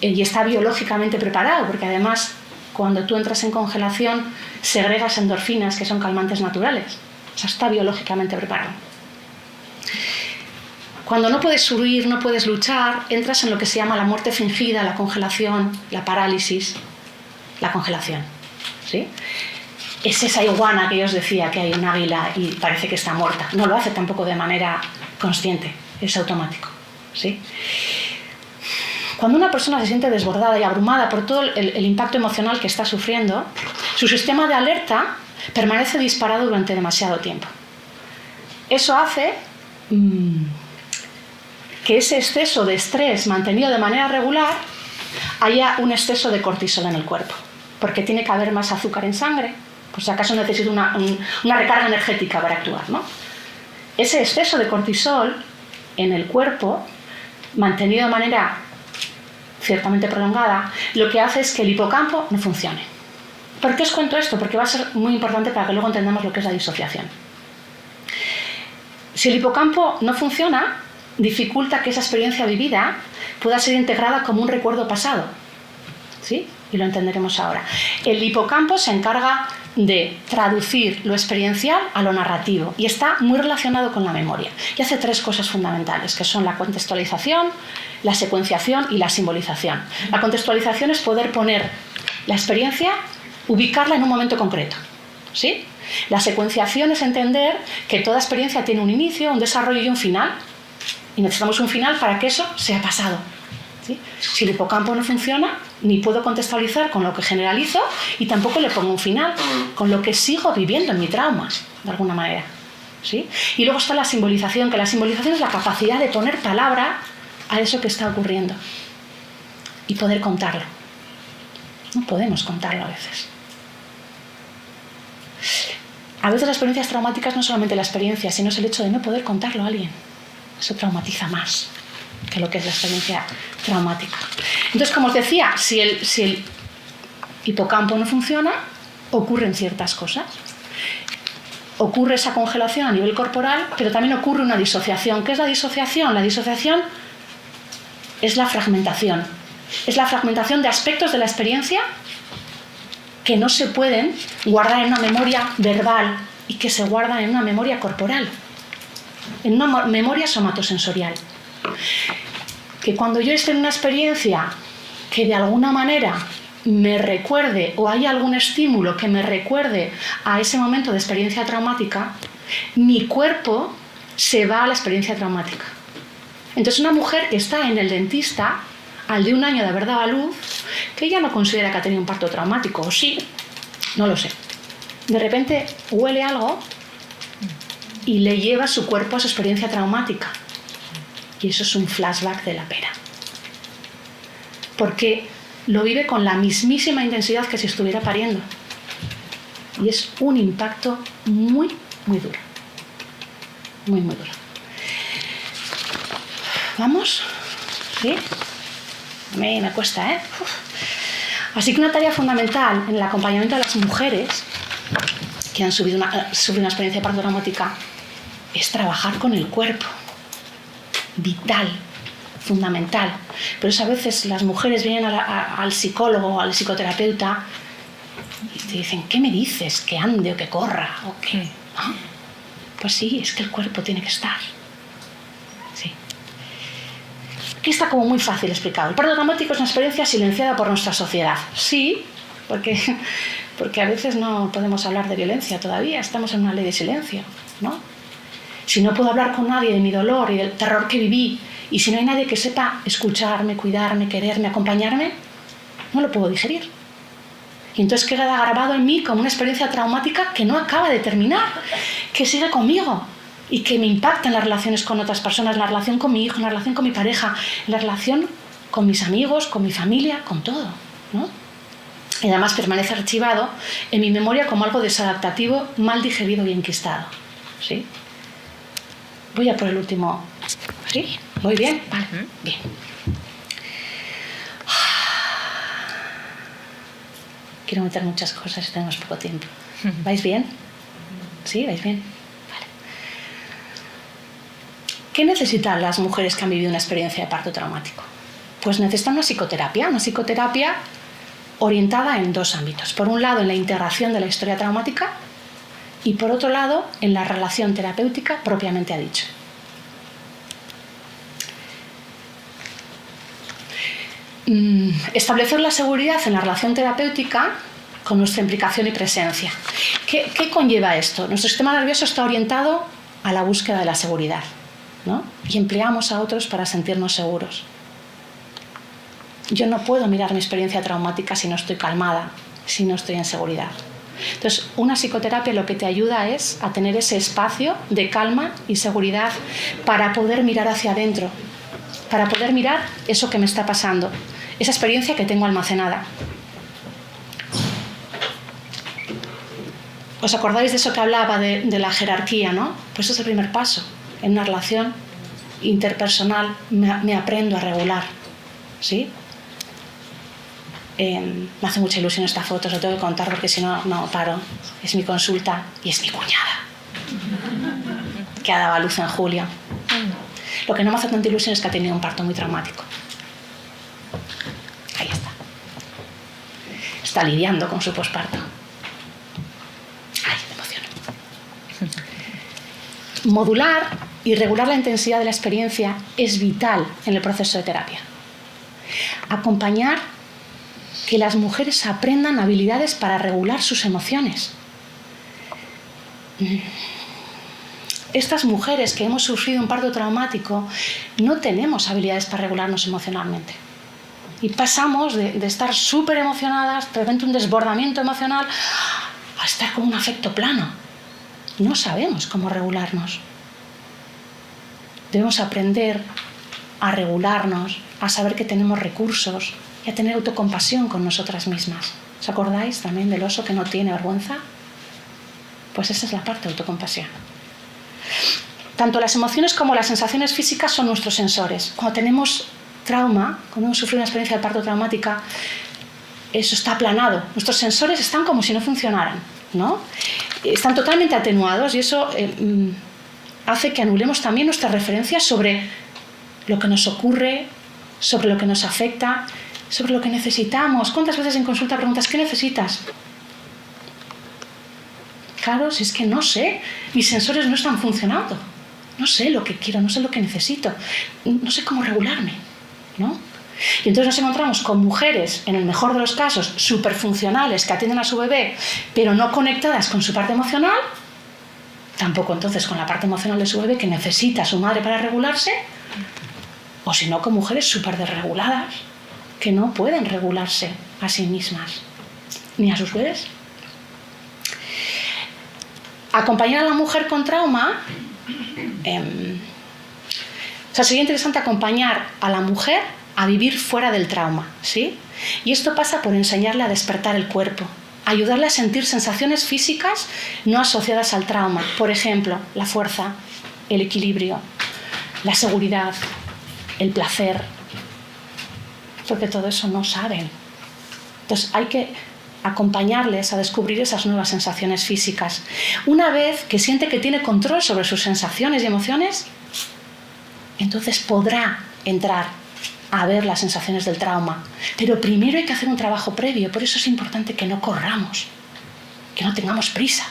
Y está biológicamente preparado, porque además cuando tú entras en congelación segregas endorfinas, que son calmantes naturales. O sea, está biológicamente preparado. Cuando no puedes huir, no puedes luchar, entras en lo que se llama la muerte fingida, la congelación, la parálisis, la congelación, ¿sí? Es esa iguana que yo os decía, que hay un águila y parece que está muerta. No lo hace tampoco de manera consciente, es automático, ¿sí? Cuando una persona se siente desbordada y abrumada por todo el impacto emocional que está sufriendo, su sistema de alerta permanece disparado durante demasiado tiempo. Eso hace que ese exceso de estrés mantenido de manera regular haya un exceso de cortisol en el cuerpo, porque tiene que haber más azúcar en sangre, por si acaso necesito una recarga energética para actuar, ¿no? Ese exceso de cortisol en el cuerpo, mantenido de manera ciertamente prolongada, lo que hace es que el hipocampo no funcione. ¿Por qué os cuento esto? Porque va a ser muy importante para que luego entendamos lo que es la disociación. Si el hipocampo no funciona, dificulta que esa experiencia vivida pueda ser integrada como un recuerdo pasado. ¿Sí? Y lo entenderemos ahora. El hipocampo se encarga de traducir lo experiencial a lo narrativo y está muy relacionado con la memoria. Y hace 3 cosas fundamentales, que son la contextualización, la secuenciación y la simbolización. La contextualización es poder poner la experiencia, ubicarla en un momento concreto. ¿Sí? La secuenciación es entender que toda experiencia tiene un inicio, un desarrollo y un final. Y necesitamos un final para que eso sea pasado. ¿Sí? Si el hipocampo no funciona, ni puedo contextualizar con lo que generalizo y tampoco le pongo un final con lo que sigo viviendo en mi trauma, de alguna manera. ¿Sí? Y luego está la simbolización, que la simbolización es la capacidad de poner palabra a eso que está ocurriendo y poder contarlo. No podemos contarlo a veces. A veces las experiencias traumáticas no solamente la experiencia, sino es el hecho de no poder contarlo a alguien. Eso traumatiza más que lo que es la experiencia traumática. Entonces, como os decía, si el hipocampo no funciona, ocurren ciertas cosas. Ocurre esa congelación a nivel corporal, pero también ocurre una disociación. ¿Qué es la disociación? La disociación es la fragmentación. Es la fragmentación de aspectos de la experiencia que no se pueden guardar en una memoria verbal y que se guardan en una memoria corporal, en una memoria somatosensorial. Que cuando yo esté en una experiencia que de alguna manera me recuerde o hay algún estímulo que me recuerde a ese momento de experiencia traumática, mi cuerpo se va a la experiencia traumática. Entonces una mujer que está en el dentista al de 1 año de haber dado a luz, que ella no considera que ha tenido un parto traumático, o sí, no lo sé. De repente huele algo y le lleva su cuerpo a su experiencia traumática. Y eso es un flashback de la pera. Porque lo vive con la mismísima intensidad que si estuviera pariendo. Y es un impacto muy, muy duro. Muy, muy duro. ¿Vamos? ¿Sí? A mí me cuesta, ¿eh? Uf. Así que una tarea fundamental en el acompañamiento de las mujeres que han sufrido una experiencia de parto traumática es trabajar con el cuerpo. Vital, fundamental. Pero eso a veces las mujeres vienen al psicólogo o al psicoterapeuta y te dicen, ¿qué me dices? ¿Que ande o que corra? ¿O qué? ¿No? Pues sí, es que el cuerpo tiene que estar. Sí. Aquí está como muy fácil explicado. El parto traumático es una experiencia silenciada por nuestra sociedad. Sí, porque a veces no podemos hablar de violencia todavía, estamos en una ley de silencio, ¿no? Si no puedo hablar con nadie de mi dolor y del terror que viví, y si no hay nadie que sepa escucharme, cuidarme, quererme, acompañarme, no lo puedo digerir. Y entonces queda grabado en mí como una experiencia traumática que no acaba de terminar, que sigue conmigo y que me impacta en las relaciones con otras personas, en la relación con mi hijo, en la relación con mi pareja, en la relación con mis amigos, con mi familia, con todo, ¿no? Y además permanece archivado en mi memoria como algo desadaptativo, mal digerido y enquistado. ¿Sí? Voy a por el último. ¿Sí? ¿Voy bien? Vale, bien. Quiero meter muchas cosas y tenemos poco tiempo. ¿Vais bien? ¿Sí? ¿Vais bien? Vale. ¿Qué necesitan las mujeres que han vivido una experiencia de parto traumático? Pues necesitan una psicoterapia orientada en 2 ámbitos. Por un lado, en la integración de la historia traumática y por otro lado, en la relación terapéutica propiamente dicho. Establecer la seguridad en la relación terapéutica con nuestra implicación y presencia. ¿Qué conlleva esto? Nuestro sistema nervioso está orientado a la búsqueda de la seguridad, ¿no? Y empleamos a otros para sentirnos seguros. Yo no puedo mirar mi experiencia traumática si no estoy calmada, si no estoy en seguridad. Entonces, una psicoterapia lo que te ayuda es a tener ese espacio de calma y seguridad para poder mirar hacia adentro, para poder mirar eso que me está pasando, esa experiencia que tengo almacenada. ¿Os acordáis de eso que hablaba de la jerarquía, no? Pues eso es el primer paso. En una relación interpersonal me aprendo a regular, ¿sí? Me hace mucha ilusión esta foto, os lo tengo que contar porque si no, no paro. Es mi consulta y es mi cuñada, que ha dado a luz en julio. Lo que no me hace tanta ilusión es que ha tenido un parto muy traumático. Ahí está. Está lidiando con su posparto. Ay, me emociono. Modular y regular la intensidad de la experiencia es vital en el proceso de terapia. Acompañar que las mujeres aprendan habilidades para regular sus emociones. Estas mujeres que hemos sufrido un parto traumático no tenemos habilidades para regularnos emocionalmente. Y pasamos de estar súper emocionadas, de repente un desbordamiento emocional, a estar con un afecto plano. No sabemos cómo regularnos. Debemos aprender a regularnos, a saber que tenemos recursos y a tener autocompasión con nosotras mismas. ¿Os acordáis también del oso que no tiene vergüenza? Pues esa es la parte de autocompasión. Tanto las emociones como las sensaciones físicas son nuestros sensores. Cuando tenemos trauma, cuando hemos sufrido una experiencia de parto traumática, eso está aplanado. Nuestros sensores están como si no funcionaran, ¿no? Están totalmente atenuados y eso hace que anulemos también nuestras referencias sobre lo que nos ocurre, sobre lo que nos afecta, sobre lo que necesitamos. ¿Cuántas veces en consulta preguntas qué necesitas? Claro, si es que no sé, mis sensores no están funcionando. No sé lo que quiero, no sé lo que necesito, no sé cómo regularme, ¿no? Y entonces nos encontramos con mujeres, en el mejor de los casos, superfuncionales, que atienden a su bebé, pero no conectadas con su parte emocional, tampoco entonces con la parte emocional de su bebé que necesita a su madre para regularse, o si no, con mujeres súper desreguladas, que no pueden regularse a sí mismas, ni a sus bebés. Acompañar a la mujer con trauma, sería interesante acompañar a la mujer a vivir fuera del trauma, ¿sí? Y esto pasa por enseñarle a despertar el cuerpo, ayudarle a sentir sensaciones físicas no asociadas al trauma, por ejemplo, la fuerza, el equilibrio, la seguridad, el placer, porque todo eso no saben. Entonces hay que acompañarles a descubrir esas nuevas sensaciones físicas. Una vez que siente que tiene control sobre sus sensaciones y emociones, entonces podrá entrar a ver las sensaciones del trauma. Pero primero hay que hacer un trabajo previo, por eso es importante que no corramos, que no tengamos prisa,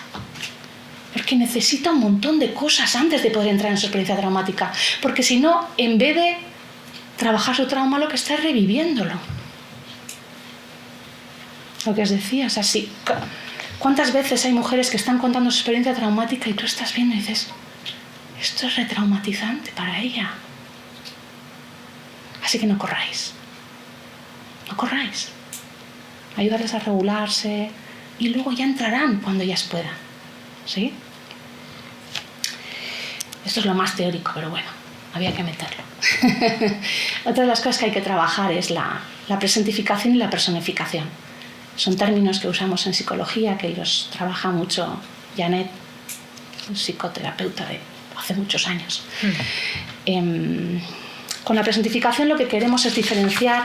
porque necesita un montón de cosas antes de poder entrar en su experiencia traumática, porque si no, en vez de trabajar su trauma, lo que está es reviviéndolo. Lo que os decía, o sea, sí, ¿cuántas veces hay mujeres que están contando su experiencia traumática y tú estás viendo y dices, esto es retraumatizante para ella? Así que no corráis. No corráis. Ayudarles a regularse y luego ya entrarán cuando ellas puedan. ¿Sí? Esto es lo más teórico, pero bueno, había que meterlo. Otra de las cosas que hay que trabajar es la presentificación y la personificación. Son términos que usamos en psicología, que los trabaja mucho Janet, psicoterapeuta de hace muchos años. Con la presentificación lo que queremos es diferenciar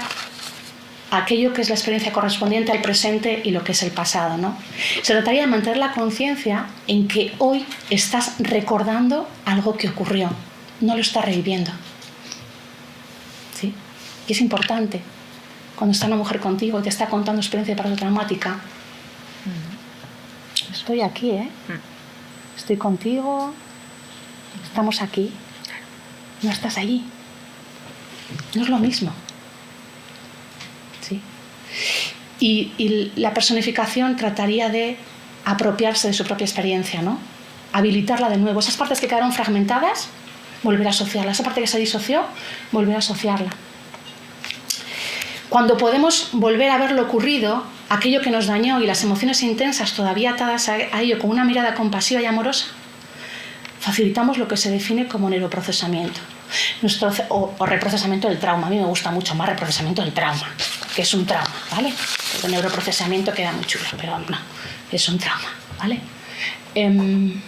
aquello que es la experiencia correspondiente al presente y lo que es el pasado, ¿no? Se trataría de mantener la conciencia en que hoy estás recordando algo que ocurrió, no lo estás reviviendo. ¿Sí? Y es importante. Cuando está una mujer contigo y te está contando experiencia de parto traumática, estoy aquí, ¿eh? Estoy contigo, estamos aquí, no estás allí. No es lo mismo. ¿Sí? Y la personificación trataría de apropiarse de su propia experiencia, ¿no? Habilitarla de nuevo. Esas partes que quedaron fragmentadas, volver a asociarla. Esa parte que se disoció, volver a asociarla. Cuando podemos volver a ver lo ocurrido, aquello que nos dañó y las emociones intensas todavía atadas a ello con una mirada compasiva y amorosa, facilitamos lo que se define como neuroprocesamiento. O reprocesamiento del trauma. A mí me gusta mucho más reprocesamiento del trauma, que es un trauma, ¿vale? El neuroprocesamiento queda muy chulo, pero no, es un trauma, ¿vale? debemos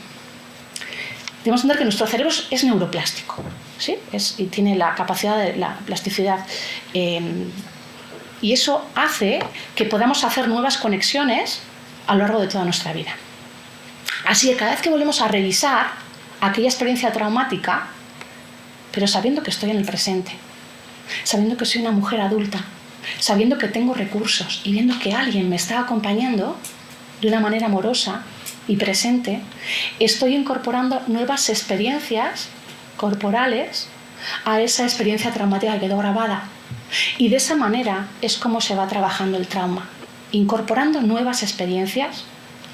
entender que nuestro cerebro es neuroplástico, ¿sí? Y tiene la capacidad de la plasticidad. Y eso hace que podamos hacer nuevas conexiones a lo largo de toda nuestra vida. Así que cada vez que volvemos a revisar aquella experiencia traumática, pero sabiendo que estoy en el presente, sabiendo que soy una mujer adulta, sabiendo que tengo recursos y viendo que alguien me está acompañando de una manera amorosa y presente, estoy incorporando nuevas experiencias corporales a esa experiencia traumática que quedó grabada. Y de esa manera es como se va trabajando el trauma, incorporando nuevas experiencias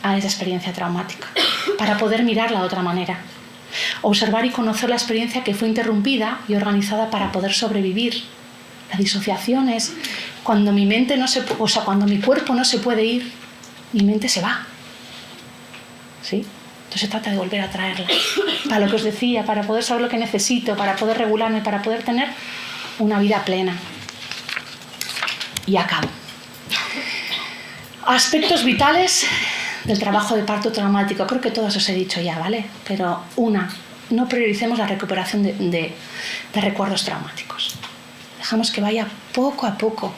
a esa experiencia traumática, para poder mirarla de otra manera. Observar y conocer la experiencia que fue interrumpida y organizada para poder sobrevivir. La disociación es cuando mi mente cuando mi cuerpo no se puede ir, mi mente se va. ¿Sí? Entonces se trata de volver a traerla. Para lo que os decía, para poder saber lo que necesito, para poder regularme, para poder tener una vida plena. Y acabo. Aspectos vitales del trabajo de parto traumático. Creo que todos os he dicho ya, ¿vale? Pero no prioricemos la recuperación de recuerdos traumáticos. Dejamos que vaya poco a poco,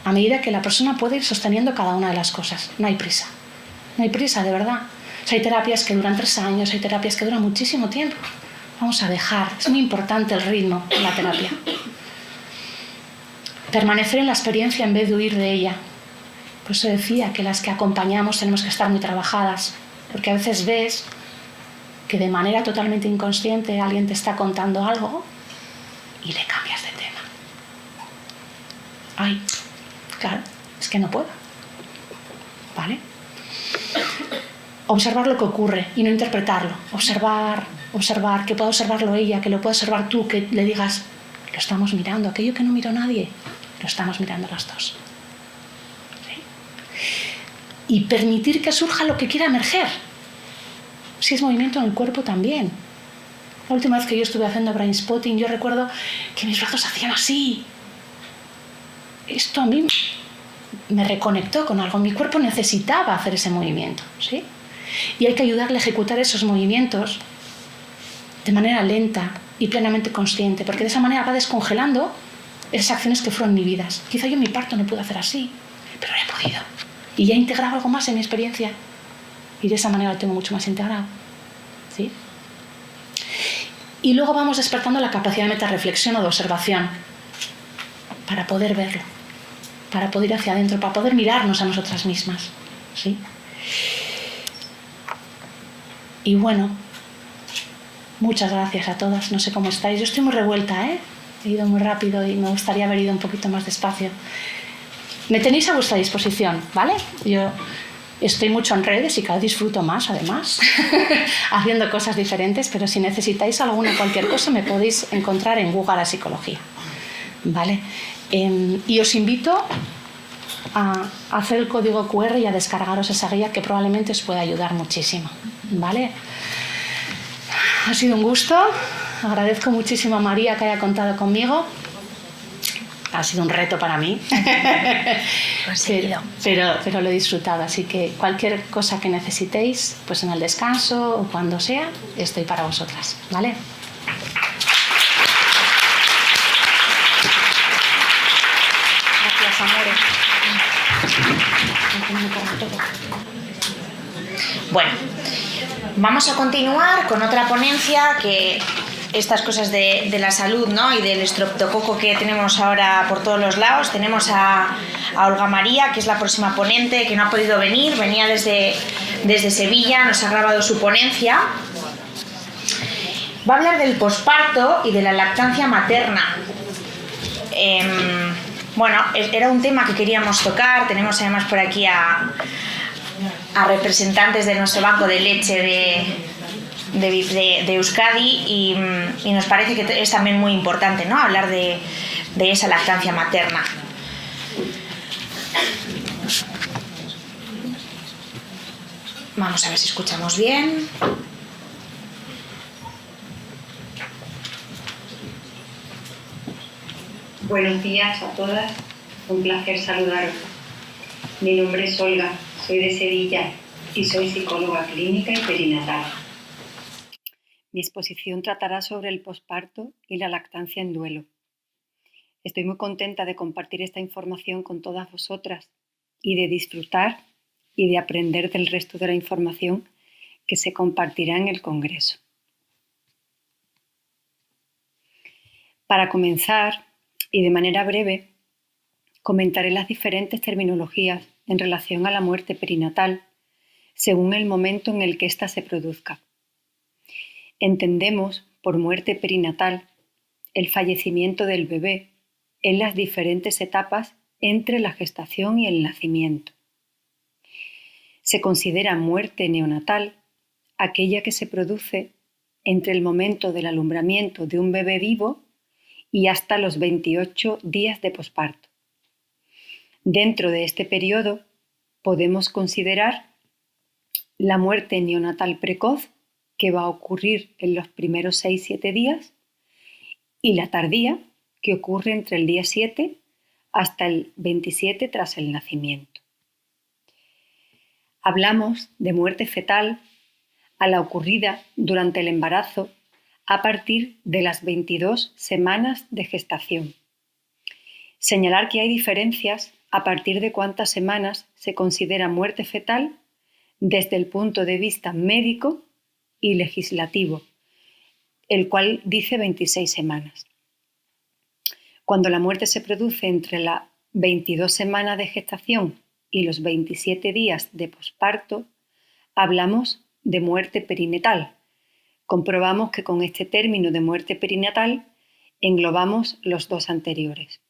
a medida que la persona puede ir sosteniendo cada una de las cosas. No hay prisa. No hay prisa, de verdad. O sea, hay terapias que duran 3 años, hay terapias que duran muchísimo tiempo. Vamos a dejar. Es muy importante el ritmo en la terapia. Permanecer en la experiencia en vez de huir de ella. Por eso decía que las que acompañamos tenemos que estar muy trabajadas, porque a veces ves que de manera totalmente inconsciente alguien te está contando algo y le cambias de tema. Ay, claro, es que no puedo. ¿Vale? Observar lo que ocurre y no interpretarlo. Observar, que pueda observarlo ella, que lo pueda observar tú, que le digas, lo estamos mirando, aquello que no miró nadie, lo estamos mirando las dos. Y permitir que surja lo que quiera emerger. Si es movimiento en el cuerpo también. La última vez que yo estuve haciendo brain spotting, yo recuerdo que mis brazos hacían así. Esto a mí me reconectó con algo. Mi cuerpo necesitaba hacer ese movimiento, ¿sí? Y hay que ayudarle a ejecutar esos movimientos de manera lenta y plenamente consciente, porque de esa manera va descongelando esas acciones que fueron inhibidas. Quizá yo en mi parto no pude hacer así, pero lo he podido. Y ya he integrado algo más en mi experiencia. Y de esa manera lo tengo mucho más integrado. ¿Sí? Y luego vamos despertando la capacidad de metarreflexión o de observación para poder verlo, para poder ir hacia adentro, para poder mirarnos a nosotras mismas. ¿Sí? Y bueno, muchas gracias a todas. No sé cómo estáis. Yo estoy muy revuelta, ¿eh? He ido muy rápido y me gustaría haber ido un poquito más despacio. Me tenéis a vuestra disposición, ¿vale? Yo estoy mucho en redes y cada vez disfruto más, además, haciendo cosas diferentes, pero si necesitáis cualquier cosa, me podéis encontrar en Google a Psicología, ¿vale? Y os invito a hacer el código QR y a descargaros esa guía que probablemente os pueda ayudar muchísimo, ¿vale? Ha sido un gusto. Agradezco muchísimo a María que haya contado conmigo. Ha sido un reto para mí, pero lo he disfrutado, así que cualquier cosa que necesitéis, pues en el descanso o cuando sea, estoy para vosotras, ¿vale? Gracias, amores. Bueno, vamos a continuar con otra ponencia que... Estas cosas de la salud, ¿no? Y del estreptococo que tenemos ahora por todos los lados. Tenemos a Olga María, que es la próxima ponente, que no ha podido venir, venía desde Sevilla, nos ha grabado su ponencia. Va a hablar del posparto y de la lactancia materna. Bueno, era un tema que queríamos tocar. Tenemos además por aquí a representantes de nuestro banco de leche de Euskadi y nos parece que es también muy importante, ¿no? Hablar de esa lactancia materna. Vamos a ver si escuchamos bien. Buenos días a todas, un placer saludaros. Mi nombre es Olga, soy de Sevilla y soy psicóloga clínica y perinatal. Mi exposición tratará sobre el posparto y la lactancia en duelo. Estoy muy contenta de compartir esta información con todas vosotras y de disfrutar y de aprender del resto de la información que se compartirá en el Congreso. Para comenzar, y de manera breve, comentaré las diferentes terminologías en relación a la muerte perinatal, según el momento en el que ésta se produzca. Entendemos por muerte perinatal el fallecimiento del bebé en las diferentes etapas entre la gestación y el nacimiento. Se considera muerte neonatal aquella que se produce entre el momento del alumbramiento de un bebé vivo y hasta los 28 días de posparto. Dentro de este periodo podemos considerar la muerte neonatal precoz, que va a ocurrir en los primeros 6-7 días, y la tardía, que ocurre entre el día 7 hasta el 27 tras el nacimiento. Hablamos de muerte fetal a la ocurrida durante el embarazo a partir de las 22 semanas de gestación. Señalar que hay diferencias a partir de cuántas semanas se considera muerte fetal desde el punto de vista médico y legislativo, el cual dice 26 semanas. Cuando la muerte se produce entre las 22 semanas de gestación y los 27 días de posparto, hablamos de muerte perinatal. Comprobamos que con este término de muerte perinatal englobamos los dos anteriores.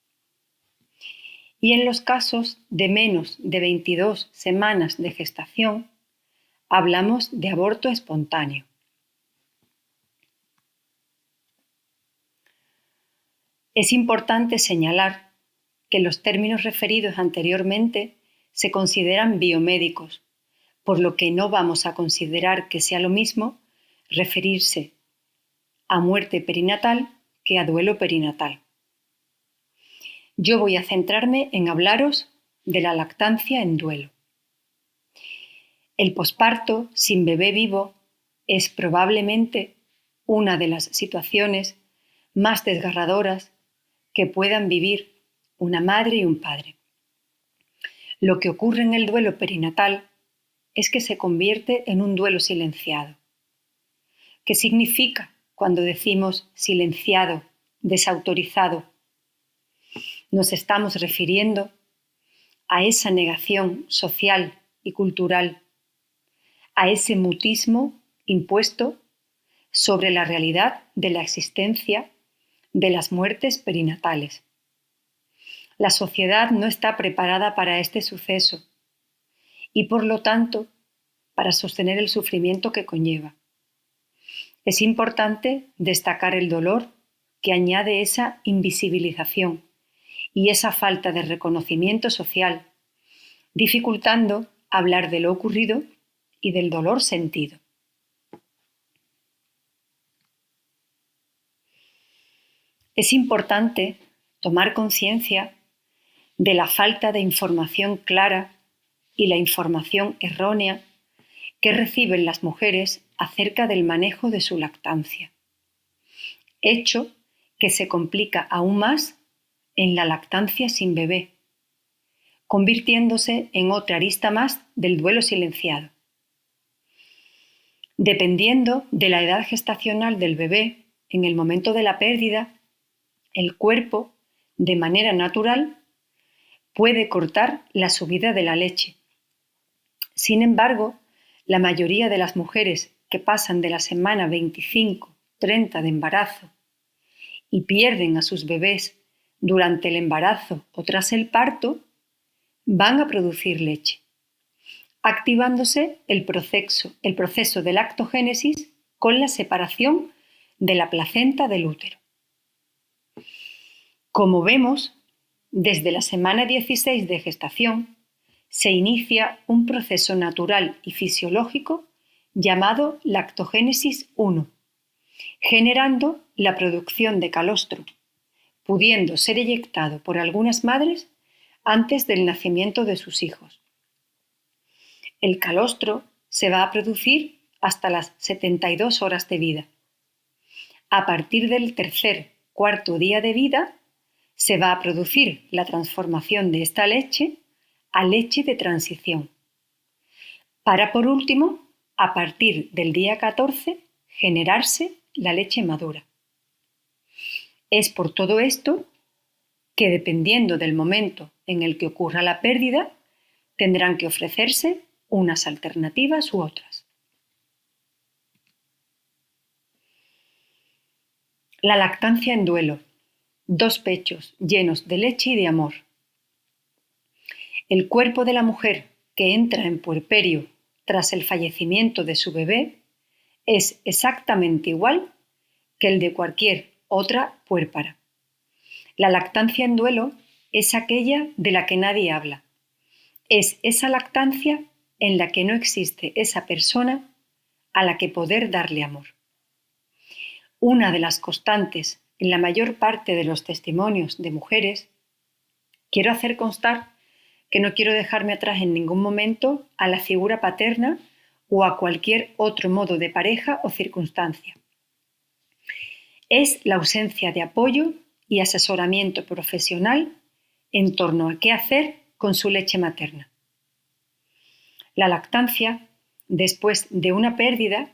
Y en los casos de menos de 22 semanas de gestación, hablamos de aborto espontáneo. Es importante señalar que los términos referidos anteriormente se consideran biomédicos, por lo que no vamos a considerar que sea lo mismo referirse a muerte perinatal que a duelo perinatal. Yo voy a centrarme en hablaros de la lactancia en duelo. El posparto sin bebé vivo es probablemente una de las situaciones más desgarradoras que puedan vivir una madre y un padre. Lo que ocurre en el duelo perinatal es que se convierte en un duelo silenciado. ¿Qué significa cuando decimos silenciado, desautorizado? Nos estamos refiriendo a esa negación social y cultural, a ese mutismo impuesto sobre la realidad de la existencia de las muertes perinatales. La sociedad no está preparada para este suceso y, por lo tanto, para sostener el sufrimiento que conlleva. Es importante destacar el dolor que añade esa invisibilización y esa falta de reconocimiento social, dificultando hablar de lo ocurrido y del dolor sentido. Es importante tomar conciencia de la falta de información clara y la información errónea que reciben las mujeres acerca del manejo de su lactancia, hecho que se complica aún más en la lactancia sin bebé, convirtiéndose en otra arista más del duelo silenciado. Dependiendo de la edad gestacional del bebé, en el momento de la pérdida, el cuerpo, de manera natural, puede cortar la subida de la leche. Sin embargo, la mayoría de las mujeres que pasan de la semana 25-30 de embarazo y pierden a sus bebés durante el embarazo o tras el parto, van a producir leche, activándose el proceso de lactogénesis con la separación de la placenta del útero. Como vemos, desde la semana 16 de gestación se inicia un proceso natural y fisiológico llamado lactogénesis 1, generando la producción de calostro, pudiendo ser eyectado por algunas madres antes del nacimiento de sus hijos. El calostro se va a producir hasta las 72 horas de vida. A partir del tercer, cuarto día de vida, se va a producir la transformación de esta leche a leche de transición. Para, por último, a partir del día 14, generarse la leche madura. Es por todo esto que, dependiendo del momento en el que ocurra la pérdida, tendrán que ofrecerse unas alternativas u otras. La lactancia en duelo. 2 pechos llenos de leche y de amor. El cuerpo de la mujer que entra en puerperio tras el fallecimiento de su bebé es exactamente igual que el de cualquier otra puérpara. La lactancia en duelo es aquella de la que nadie habla. Es esa lactancia en la que no existe esa persona a la que poder darle amor. Una de las constantes en la mayor parte de los testimonios de mujeres, quiero hacer constar que no quiero dejarme atrás en ningún momento a la figura paterna o a cualquier otro modo de pareja o circunstancia. Es la ausencia de apoyo y asesoramiento profesional en torno a qué hacer con su leche materna. La lactancia, después de una pérdida,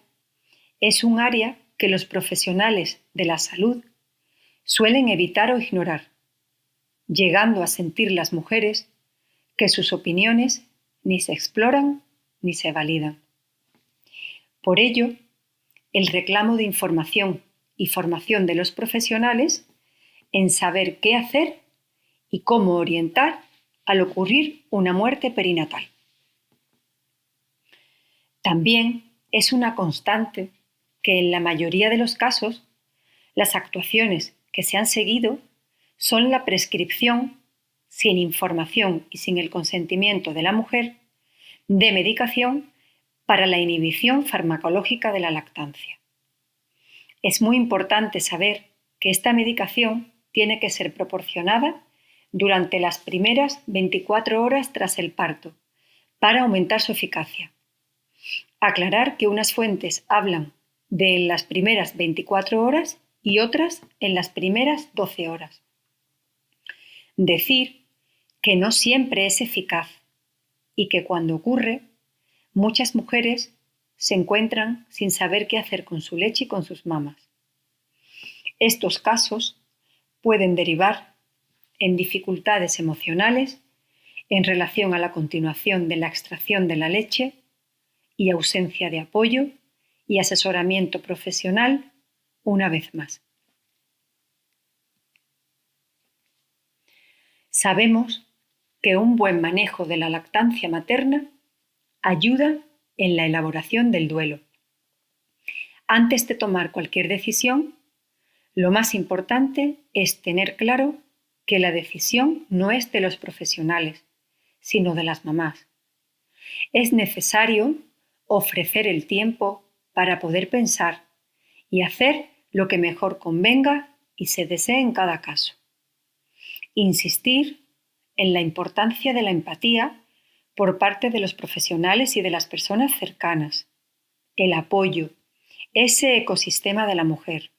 es un área que los profesionales de la salud suelen evitar o ignorar, llegando a sentir las mujeres que sus opiniones ni se exploran ni se validan. Por ello, el reclamo de información y formación de los profesionales en saber qué hacer y cómo orientar al ocurrir una muerte perinatal. También es una constante que en la mayoría de los casos las actuaciones que se han seguido son la prescripción, sin información y sin el consentimiento de la mujer, de medicación para la inhibición farmacológica de la lactancia. Es muy importante saber que esta medicación tiene que ser proporcionada durante las primeras 24 horas tras el parto para aumentar su eficacia. Aclarar que unas fuentes hablan de en las primeras 24 horas y otras en las primeras 12 horas. Decir que no siempre es eficaz y que cuando ocurre, muchas mujeres se encuentran sin saber qué hacer con su leche y con sus mamas. Estos casos pueden derivar en dificultades emocionales en relación a la continuación de la extracción de la leche y ausencia de apoyo y asesoramiento profesional una vez más. Sabemos que un buen manejo de la lactancia materna ayuda en la elaboración del duelo. Antes de tomar cualquier decisión, lo más importante es tener claro que la decisión no es de los profesionales, sino de las mamás. Es necesario ofrecer el tiempo para poder pensar y hacer lo que mejor convenga y se desee en cada caso. Insistir en la importancia de la empatía por parte de los profesionales y de las personas cercanas, el apoyo, ese ecosistema de la mujer.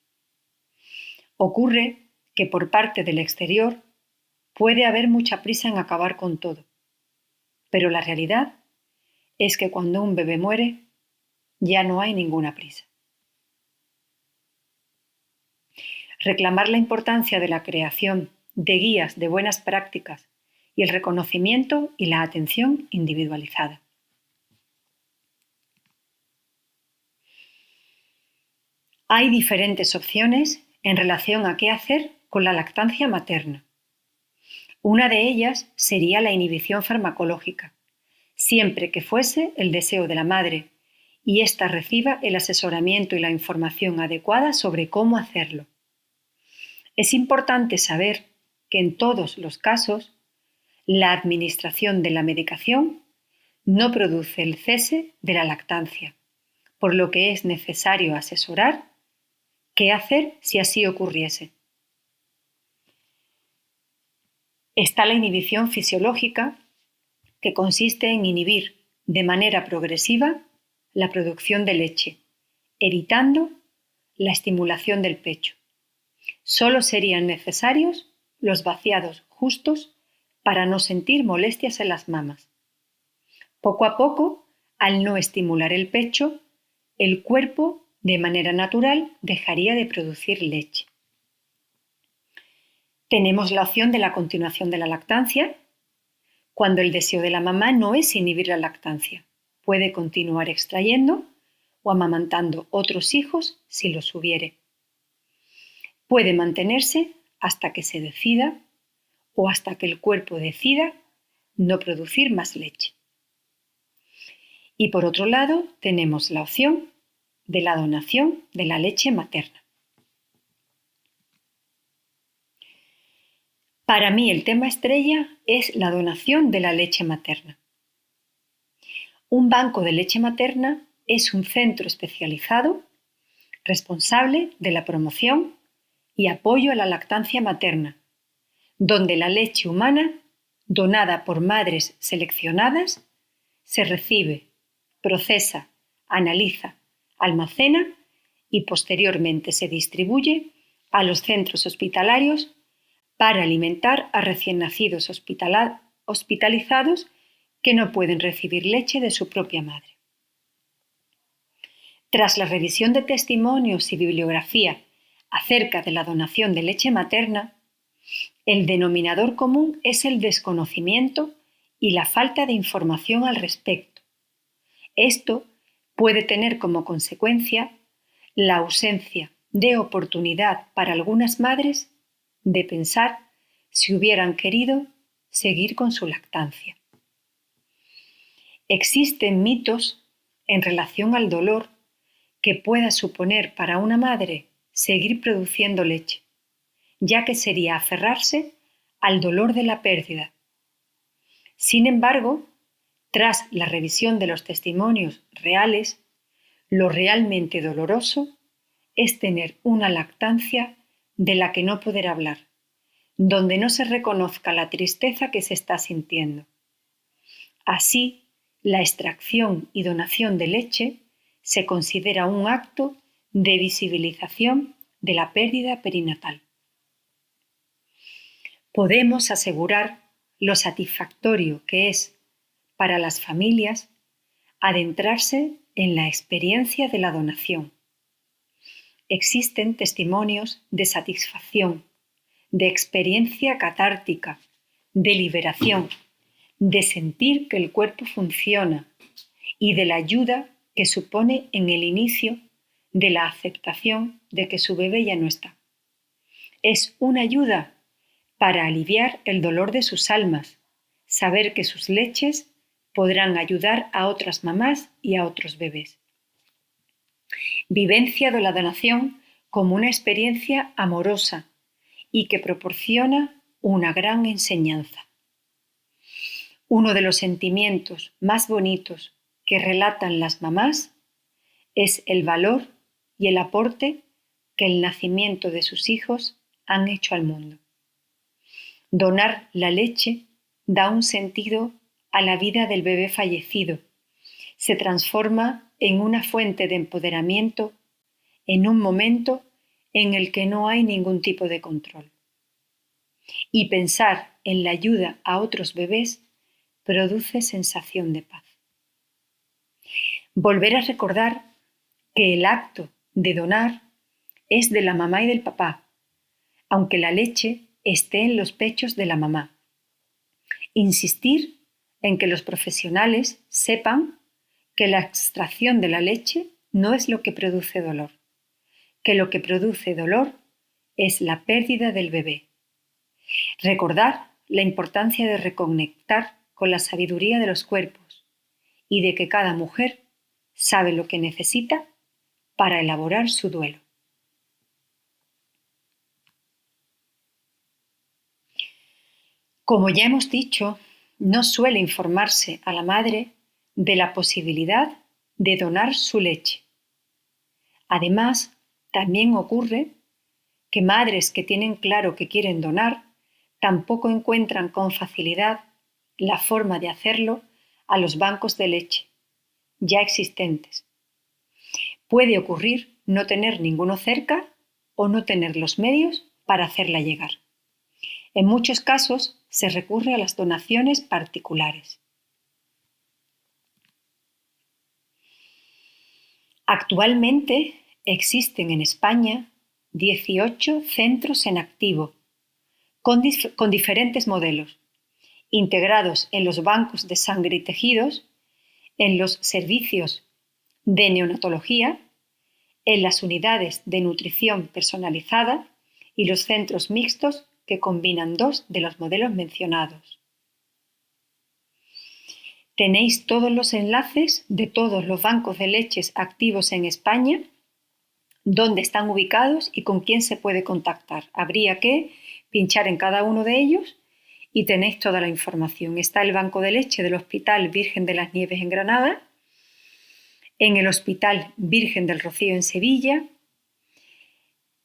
Ocurre que por parte del exterior puede haber mucha prisa en acabar con todo, pero la realidad es que cuando un bebé muere, ya no hay ninguna prisa. Reclamar la importancia de la creación de guías de buenas prácticas y el reconocimiento y la atención individualizada. Hay diferentes opciones en relación a qué hacer con la lactancia materna. Una de ellas sería la inhibición farmacológica, siempre que fuese el deseo de la madre y ésta reciba el asesoramiento y la información adecuada sobre cómo hacerlo. Es importante saber que en todos los casos, la administración de la medicación no produce el cese de la lactancia, por lo que es necesario asesorar qué hacer si así ocurriese. Está la inhibición fisiológica, que consiste en inhibir de manera progresiva la producción de leche, evitando la estimulación del pecho. Solo serían necesarios los vaciados justos para no sentir molestias en las mamas. Poco a poco, al no estimular el pecho, el cuerpo, de manera natural, dejaría de producir leche. Tenemos la opción de la continuación de la lactancia, cuando el deseo de la mamá no es inhibir la lactancia. Puede continuar extrayendo o amamantando otros hijos si los hubiere. Puede mantenerse hasta que se decida o hasta que el cuerpo decida no producir más leche. Y por otro lado, tenemos la opción de la donación de la leche materna. Para mí el tema estrella es la donación de la leche materna. Un banco de leche materna es un centro especializado responsable de la promoción y apoyo a la lactancia materna, donde la leche humana, donada por madres seleccionadas, se recibe, procesa, analiza, almacena y posteriormente se distribuye a los centros hospitalarios para alimentar a recién nacidos hospitalizados que no pueden recibir leche de su propia madre. Tras la revisión de testimonios y bibliografía acerca de la donación de leche materna, el denominador común es el desconocimiento y la falta de información al respecto. Esto puede tener como consecuencia la ausencia de oportunidad para algunas madres de pensar si hubieran querido seguir con su lactancia. Existen mitos en relación al dolor que pueda suponer para una madre seguir produciendo leche, ya que sería aferrarse al dolor de la pérdida. Sin embargo, tras la revisión de los testimonios reales, lo realmente doloroso es tener una lactancia de la que no poder hablar, donde no se reconozca la tristeza que se está sintiendo. Así, la extracción y donación de leche se considera un acto de visibilización de la pérdida perinatal. Podemos asegurar lo satisfactorio que es para las familias adentrarse en la experiencia de la donación. Existen testimonios de satisfacción, de experiencia catártica, de liberación, de sentir que el cuerpo funciona y de la ayuda que supone en el inicio de la aceptación de que su bebé ya no está. Es una ayuda para aliviar el dolor de sus almas, saber que sus leches podrán ayudar a otras mamás y a otros bebés. Vivencia de la donación como una experiencia amorosa y que proporciona una gran enseñanza. Uno de los sentimientos más bonitos que relatan las mamás es el valor y el aporte que el nacimiento de sus hijos han hecho al mundo. Donar la leche da un sentido a la vida del bebé fallecido. Se transforma en una fuente de empoderamiento en un momento en el que no hay ningún tipo de control. Y pensar en la ayuda a otros bebés produce sensación de paz. Volver a recordar que el acto de donar es de la mamá y del papá, aunque la leche esté en los pechos de la mamá. Insistir en que los profesionales sepan que la extracción de la leche no es lo que produce dolor, que lo que produce dolor es la pérdida del bebé. Recordar la importancia de reconectar con la sabiduría de los cuerpos y de que cada mujer sabe lo que necesita para elaborar su duelo. Como ya hemos dicho, no suele informarse a la madre de la posibilidad de donar su leche. Además, también ocurre que madres que tienen claro que quieren donar tampoco encuentran con facilidad la forma de hacerlo a los bancos de leche ya existentes, Puede ocurrir no tener ninguno cerca o no tener los medios para hacerla llegar. En muchos casos se recurre a las donaciones particulares. Actualmente existen en España 18 centros en activo, con diferentes modelos, integrados en los bancos de sangre y tejidos, en los servicios de neonatología, en las unidades de nutrición personalizada y los centros mixtos que combinan dos de los modelos mencionados. Tenéis todos los enlaces de todos los bancos de leches activos en España, dónde están ubicados y con quién se puede contactar. Habría que pinchar en cada uno de ellos y tenéis toda la información. Está el banco de leche del Hospital Virgen de las Nieves en Granada, en el Hospital Virgen del Rocío en Sevilla,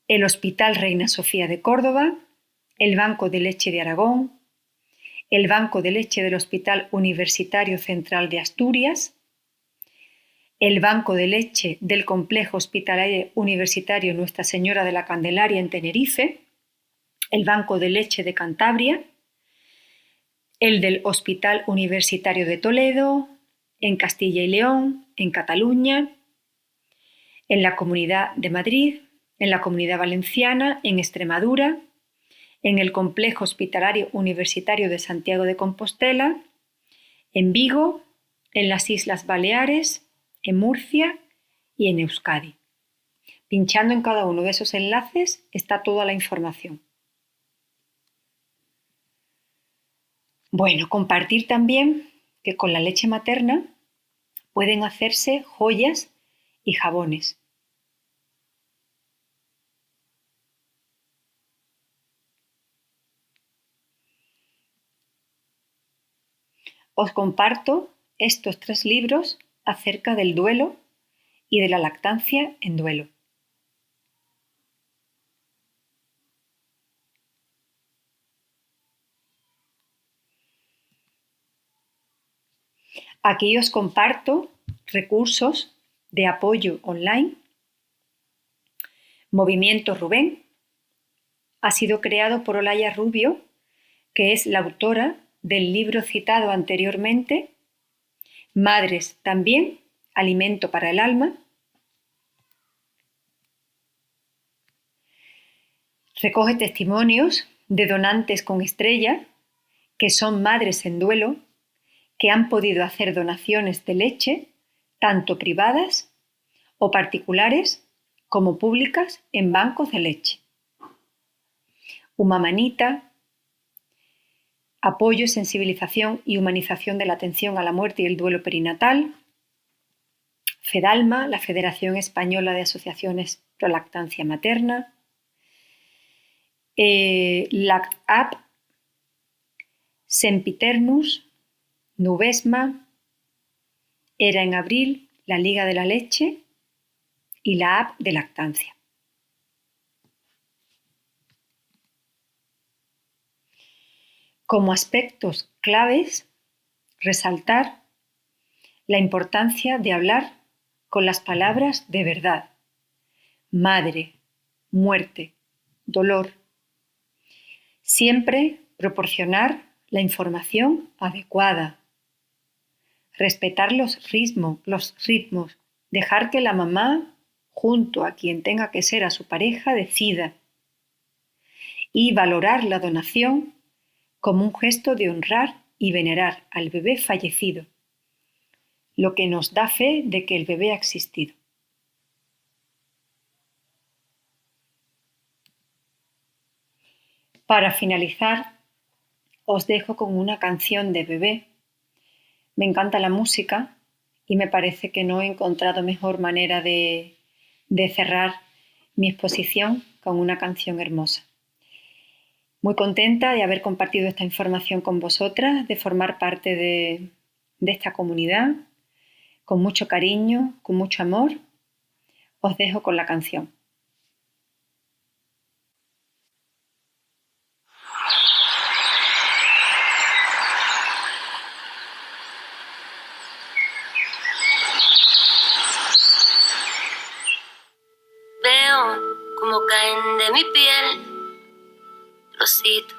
el Hospital Reina Sofía de Córdoba, el Banco de Leche de Aragón, el Banco de Leche del Hospital Universitario Central de Asturias, el Banco de Leche del Complejo Hospitalario Universitario Nuestra Señora de la Candelaria en Tenerife, el Banco de Leche de Cantabria, el del Hospital Universitario de Toledo, en Castilla y León, en Cataluña, en la Comunidad de Madrid, en la Comunidad Valenciana, en Extremadura, en el Complejo Hospitalario Universitario de Santiago de Compostela, en Vigo, en las Islas Baleares, en Murcia y en Euskadi. Pinchando en cada uno de esos enlaces está toda la información. Bueno, compartir también que con la leche materna pueden hacerse joyas y jabones. Os comparto estos 3 libros acerca del duelo y de la lactancia en duelo. Aquí os comparto recursos de apoyo online. Movimiento Rubén ha sido creado por Olaya Rubio, que es la autora del libro citado anteriormente, Madres también, alimento para el alma. Recoge testimonios de donantes con estrella, que son madres en duelo, que han podido hacer donaciones de leche, tanto privadas o particulares como públicas en bancos de leche. Humamanita, apoyo, sensibilización y humanización de la atención a la muerte y el duelo perinatal. FEDALMA, la Federación Española de Asociaciones Pro Lactancia Materna. LactApp, Sempiternus, Nubesma, Era en Abril, la Liga de la Leche y la app de lactancia. Como aspectos claves, resaltar la importancia de hablar con las palabras de verdad. Madre, muerte, dolor. Siempre proporcionar la información adecuada. Respetar los ritmos, dejar que la mamá, junto a quien tenga que ser a su pareja, decida. Y valorar la donación como un gesto de honrar y venerar al bebé fallecido, lo que nos da fe de que el bebé ha existido. Para finalizar, os dejo con una canción de bebé. Me encanta la música y me parece que no he encontrado mejor manera de cerrar mi exposición con una canción hermosa. Muy contenta de haber compartido esta información con vosotras, de formar parte de esta comunidad, con mucho cariño, con mucho amor. Os dejo con la canción. como caen de mi piel trocitos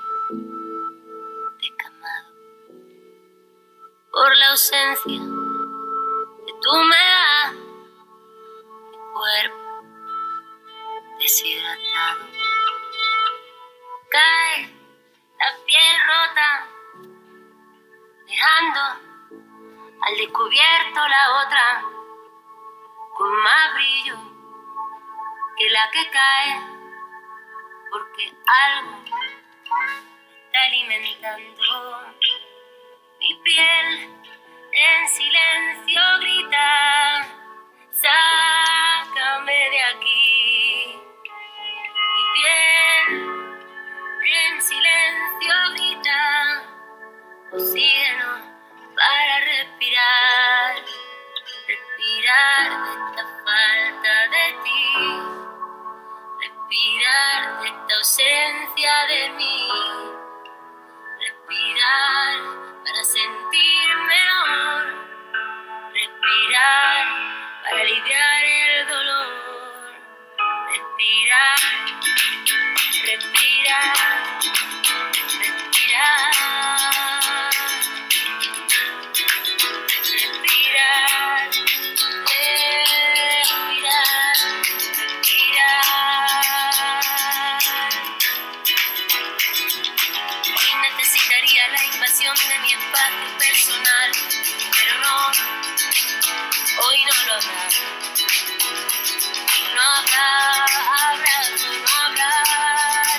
descamados por la ausencia de tu humedad, mi cuerpo deshidratado. Cae la piel rota, dejando al descubierto la otra con más brillo que la que cae, porque algo está alimentando mi piel. En silencio grita, sácame de aquí. Mi piel en silencio grita, oxígeno para respirar, respirar de esta falta de ti, respirar de esta ausencia de mí, respirar para sentir mejor, respirar para aliviar el dolor, respirar, respirar, respirar, respirar, respirar, respirar. Hoy necesitaría la invasión de mi espacio personal, pero no, hoy no lo habrá. No habrá abrazo, no habrá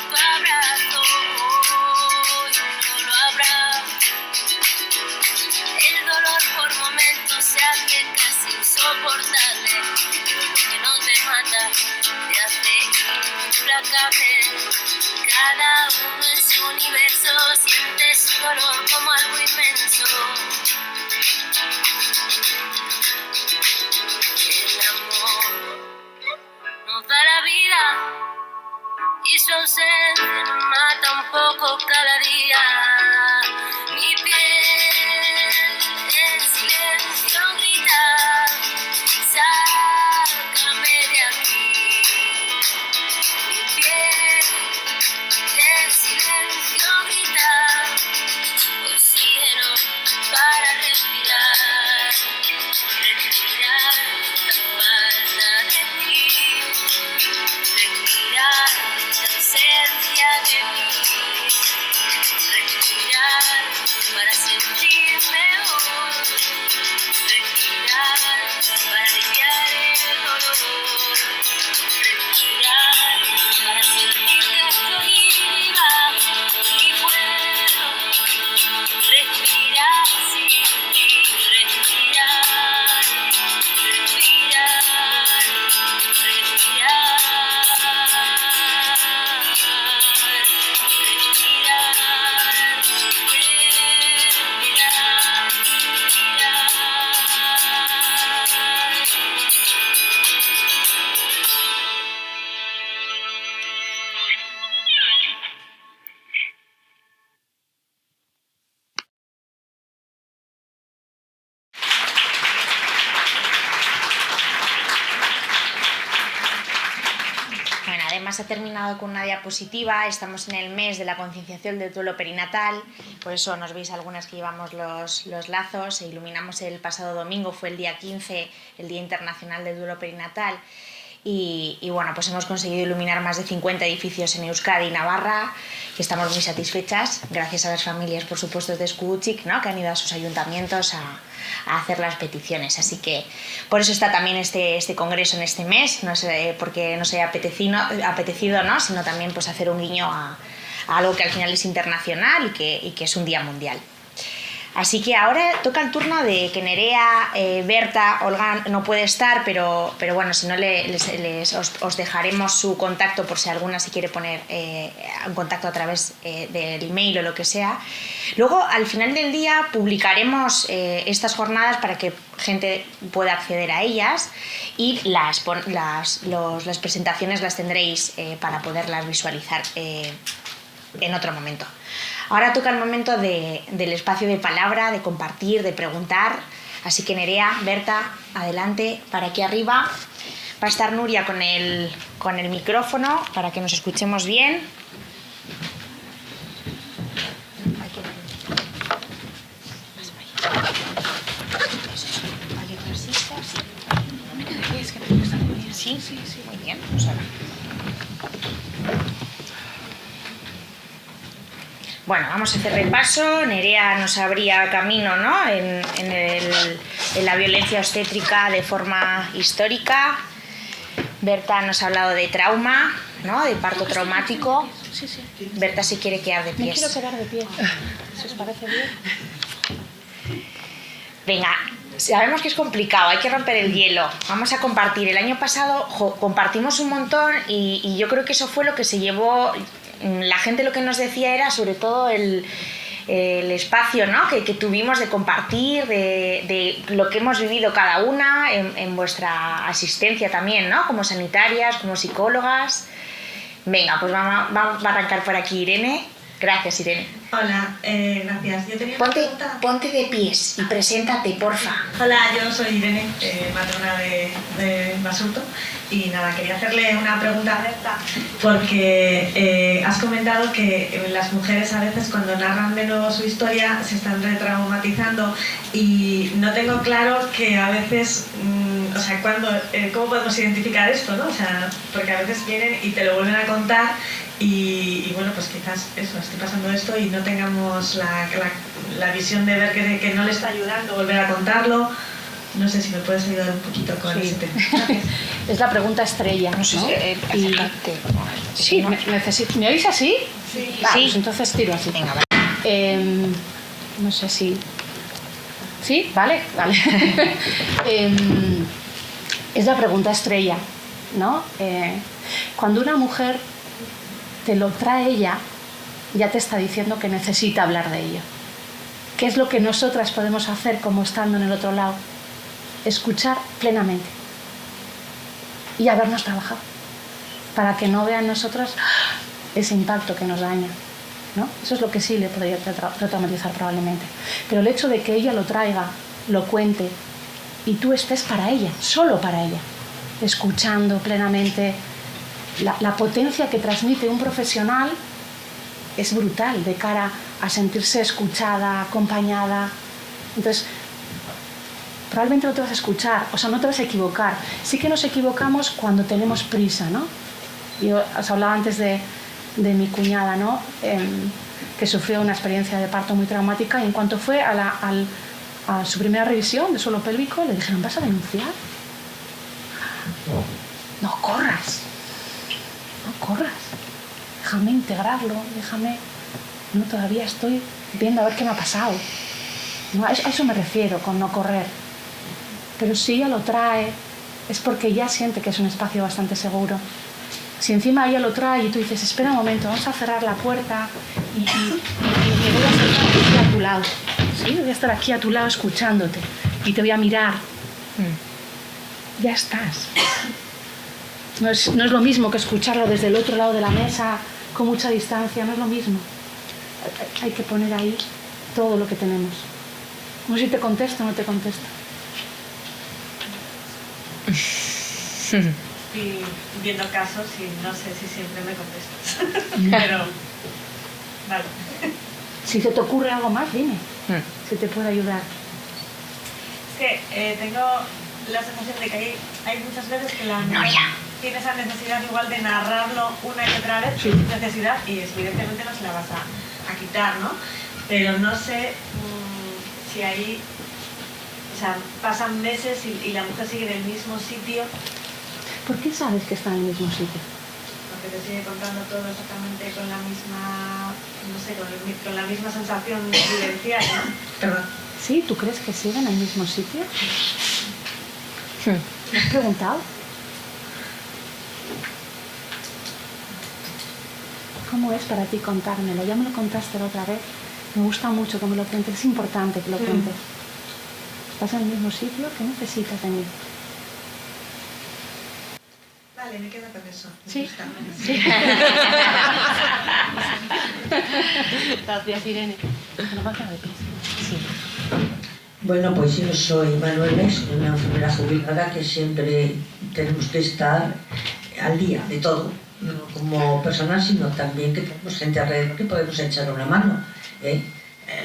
tu abrazo, hoy no lo habrá. El dolor por momentos se hace casi insoportable, pero lo que no te mata te hace implacable. Cada uno en su universo siente su dolor como algo inmenso. El amor nos da la vida y su ausencia nos mata un poco cada día. Mi piel en silencio grita, sácame de aquí. Mi piel en silencio grita, oxígeno para respirar, respirar la falta de ti, respirar la ausencia de mí, respirar para sentir mejor, respirar para aliviar el dolor, respirar para sentir que estoy viva y puedo respirar sin ti, respirar, respirar, respirar, Bueno, además ha terminado con una diapositiva. Estamos en el mes de la concienciación del duelo perinatal, por eso nos veis algunas que llevamos los lazos. E iluminamos el pasado domingo, fue el día 15, el Día Internacional del Duelo Perinatal. Y bueno, pues hemos conseguido iluminar más de 50 edificios en Euskadi y Navarra, y estamos muy satisfechas, gracias a las familias, por supuesto, de Eskuutzik, ¿no?, que han ido a sus ayuntamientos a hacer las peticiones. Así que por eso está también este congreso en este mes, no sé, porque nos haya apetecido, ¿no?, sino también pues hacer un guiño a algo que al final es internacional y que es un día mundial. Así que ahora toca el turno de que Nerea, Berta, Olga no puede estar, pero bueno, si no os dejaremos su contacto por si alguna se quiere poner en contacto a través del email o lo que sea. Luego, al final del día, publicaremos estas jornadas para que gente pueda acceder a ellas, y las presentaciones las tendréis para poderlas visualizar en otro momento. Ahora toca el momento del espacio de palabra, de compartir, de preguntar. Así que Nerea, Berta, adelante, para aquí arriba, Va a estar Nuria con el micrófono para que nos escuchemos bien. Sí, muy bien. Pues ahora. Bueno, vamos a hacer repaso. Nerea nos abría camino, ¿no? en la violencia obstétrica de forma histórica. Berta nos ha hablado de trauma, ¿no? De parto traumático. Sí. Berta se quiere quedar de Me pies. quiero quedar de pie. ¿Si os parece bien? Venga, sabemos que es complicado, hay que romper el hielo. Vamos a compartir. El año pasado compartimos un montón y yo creo que eso fue lo que se llevó. La gente lo que nos decía era sobre todo el espacio, ¿no? que tuvimos de compartir, de lo que hemos vivido cada una en vuestra asistencia también, ¿no? Como sanitarias, como psicólogas. Venga, pues vamos a arrancar por aquí, Irene. Gracias, Irene. Hola, gracias. Yo tenía una pregunta. Ponte de pies y preséntate, porfa. Hola, yo soy Irene, matrona de Basurto. Y nada, quería hacerle una pregunta porque has comentado que las mujeres a veces cuando narran de nuevo su historia se están retraumatizando y no tengo claro que a veces, o sea, ¿cómo podemos identificar esto, no? O sea, porque a veces vienen y te lo vuelven a contar y bueno, pues quizás eso, esté pasando esto y no tengamos la visión de ver que no le está ayudando volver a contarlo. No sé si me puedes ayudar un poquito con ese tema. Es la pregunta estrella, ¿no? Sí, ¿Me oís así? Sí. Vale, Sí. pues entonces tiro así. Venga, va. No sé si... ¿Sí? Vale. Es la pregunta estrella, ¿no? Cuando una mujer te lo trae ella, ya te está diciendo que necesita hablar de ello. ¿Qué es lo que nosotras podemos hacer como estando en el otro lado? Escuchar plenamente y habernos trabajado para que no vean nosotras ese impacto que nos daña, ¿no? Eso es lo que sí le podría traumatizar probablemente. Pero el hecho de que ella lo traiga, lo cuente y tú estés para ella, solo para ella, escuchando plenamente, la potencia que transmite un profesional es brutal de cara a sentirse escuchada, acompañada. Entonces, probablemente no te vas a escuchar, o sea, no te vas a equivocar. Sí que nos equivocamos cuando tenemos prisa, ¿no? Yo os hablaba antes de mi cuñada, ¿no? Que sufrió una experiencia de parto muy traumática y en cuanto fue a su primera revisión de suelo pélvico, le dijeron, ¿vas a denunciar? No corras, déjame integrarlo, no, todavía estoy viendo a ver qué me ha pasado. No, a eso me refiero con no correr. Pero si ella lo trae, es porque ya siente que es un espacio bastante seguro. Si encima ella lo trae y tú dices, espera un momento, vamos a cerrar la puerta y me voy a sentar aquí a tu lado. ¿Sí? Voy a estar aquí a tu lado escuchándote y te voy a mirar. Ya estás. No es lo mismo que escucharlo desde el otro lado de la mesa, con mucha distancia, no es lo mismo. Hay que poner ahí todo lo que tenemos. No sé si te contesto o no te contesto. Y viendo casos y no sé si siempre me contestas. Pero, vale. Si se te ocurre algo más, dime. Si te puedo ayudar. Es que tengo la sensación de que hay muchas veces que la mujer tiene esa necesidad igual de narrarlo una y otra vez, sin necesidad, y evidentemente no se la vas a quitar, ¿no? Pero no sé si ahí, o sea, pasan meses y la mujer sigue en el mismo sitio. ¿Por qué sabes que está en el mismo sitio? Porque te sigue contando todo exactamente con la misma, no sé, con la misma sensación vivencial, ¿no? Perdón. ¿Sí? ¿Tú crees que sigue en el mismo sitio? ¿Me has preguntado? ¿Cómo es para ti contármelo? Ya me lo contaste la otra vez. Me gusta mucho que me lo cuentes. Es importante que lo cuentes. ¿Estás en el mismo sitio? ¿Qué necesitas de mí? Vale, me quedo con eso. Sí. Gracias, Irene. Sí. Bueno, pues yo soy Manuel Mes, una enfermera jubilada que siempre tenemos que estar al día de todo, no como personas, sino también que tenemos gente alrededor que podemos echar una mano,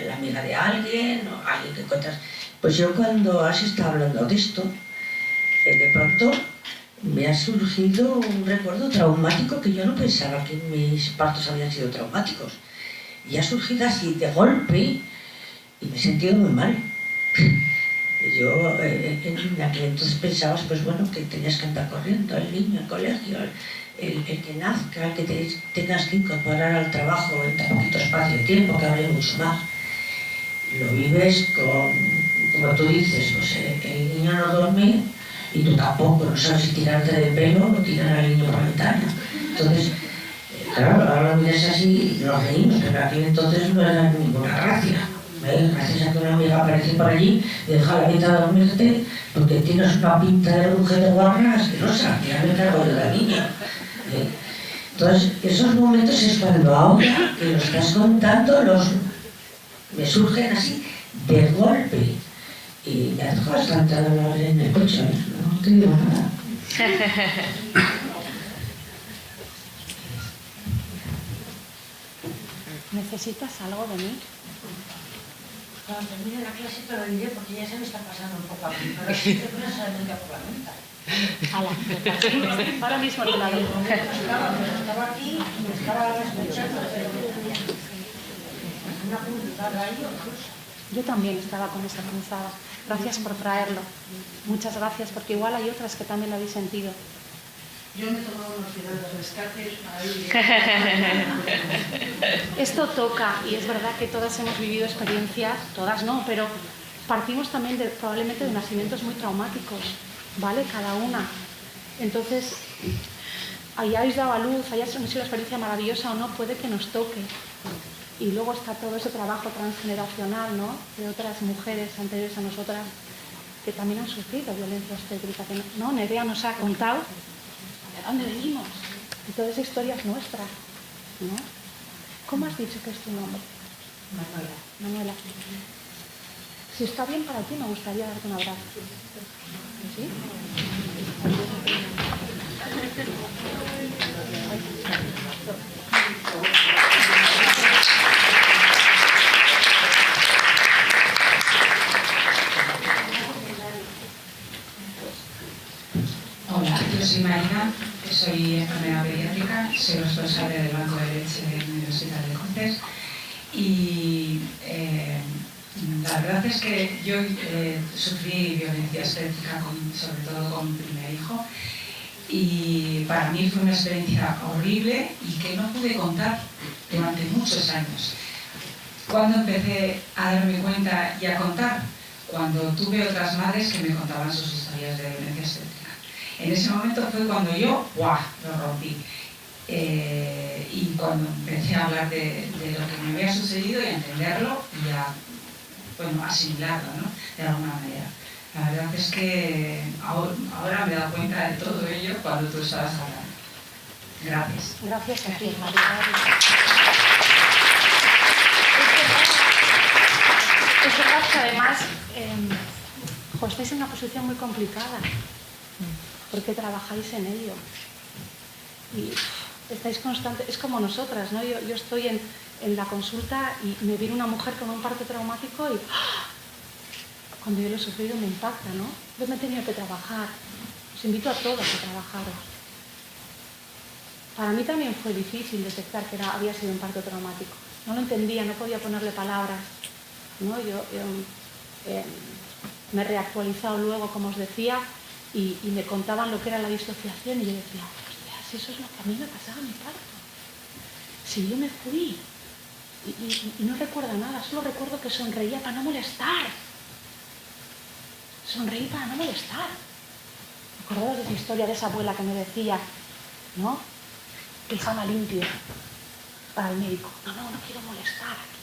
la amiga de alguien o alguien que cuentas. Pues yo cuando has estado hablando de esto, de pronto me ha surgido un recuerdo traumático que yo no pensaba que mis partos habían sido traumáticos. Y ha surgido así de golpe y me he sentido muy mal. Yo en aquel entonces pensabas, pues bueno, que tenías que andar corriendo, el niño, el colegio, el que nazca, el que tengas que incorporar al trabajo en tan poquito espacio de tiempo, que hable mucho más. Lo vives como tú dices, pues el niño no duerme y tú tampoco, no sabes si tirarte de pelo o tirar al niño por la ventana. Entonces, claro, ahora lo miras así y nos reímos, pero aquel entonces no era ninguna gracia. Gracias a que una amiga aparece por allí y deja la mitad de dormirte porque tienes una pinta de mujer de guarra asquerosa, que ya me cargo de la niña. Entonces, esos momentos es cuando ahora que lo estás contando, me surgen así de golpe. Y me ha dejado bastante dolor en el coche, no te digo nada. ¿Necesitas algo de mí? Cuando termine la clase te lo diré porque ya se me está pasando un poco aquí, pero sí te pones a la mente por la mente. Ahora mismo te la doy. Estaba aquí y me estaba escuchando, pero una puntada ahí o cosa. Yo también estaba con esa punzada. Gracias por traerlo. Muchas gracias, porque igual hay otras que también lo habéis sentido. Yo me he tomado unos cigarros de rescate para ir. Esto toca, y es verdad que todas hemos vivido experiencias, todas no, pero partimos también probablemente de nacimientos muy traumáticos, ¿vale? Cada una. Entonces, hayáis dado a luz, hayáis sido una experiencia maravillosa o no, puede que nos toque. Y luego está todo ese trabajo transgeneracional, ¿no?, de otras mujeres anteriores a nosotras que también han sufrido violencia obstétrica. ¿No? Nerea nos ha contado de dónde venimos y toda esa historia es nuestra, ¿no? ¿Cómo has dicho que es tu nombre? Manuela. Si está bien para ti, me gustaría darte un abrazo. ¿Sí? Hola, yo soy Marina, que soy enfermera pediátrica, soy responsable del banco de leche en el Hospital de Cruces y la verdad es que yo sufrí violencia obstétrica, sobre todo con mi primer hijo, y para mí fue una experiencia horrible y que no pude contar durante muchos años. Cuando empecé a darme cuenta y a contar, cuando tuve otras madres que me contaban sus historias de violencia obstétrica. En ese momento fue cuando yo, ¡guau!, lo rompí. Y cuando empecé a hablar de lo que me había sucedido y a entenderlo y a, bueno, asimilarlo, ¿no?, de alguna manera. La verdad es que ahora me he dado cuenta de todo ello cuando tú estabas hablando. Gracias. Gracias a ti, María. Es verdad que además estáis en una posición muy complicada porque trabajáis en ello y estáis constantes, es como nosotras, ¿no? Yo estoy en la consulta y me viene una mujer con un parto traumático y cuando yo lo he sufrido me impacta, ¿no? Yo me he tenido que trabajar. Os invito a todos a trabajaros. Para mí también fue difícil detectar que había sido un parto traumático. No lo entendía, no podía ponerle palabras, ¿no? Yo me he reactualizado luego, como os decía, y me contaban lo que era la disociación y yo decía, hostia, si eso es lo que a mí me pasaba en mi parto. Si yo me fui y no recuerdo nada, solo recuerdo que sonreía para no molestar. Sonreí para no molestar. Acordaos de esa historia de esa abuela que me decía, ¿no?, pijama limpio para el médico. No quiero molestar aquí.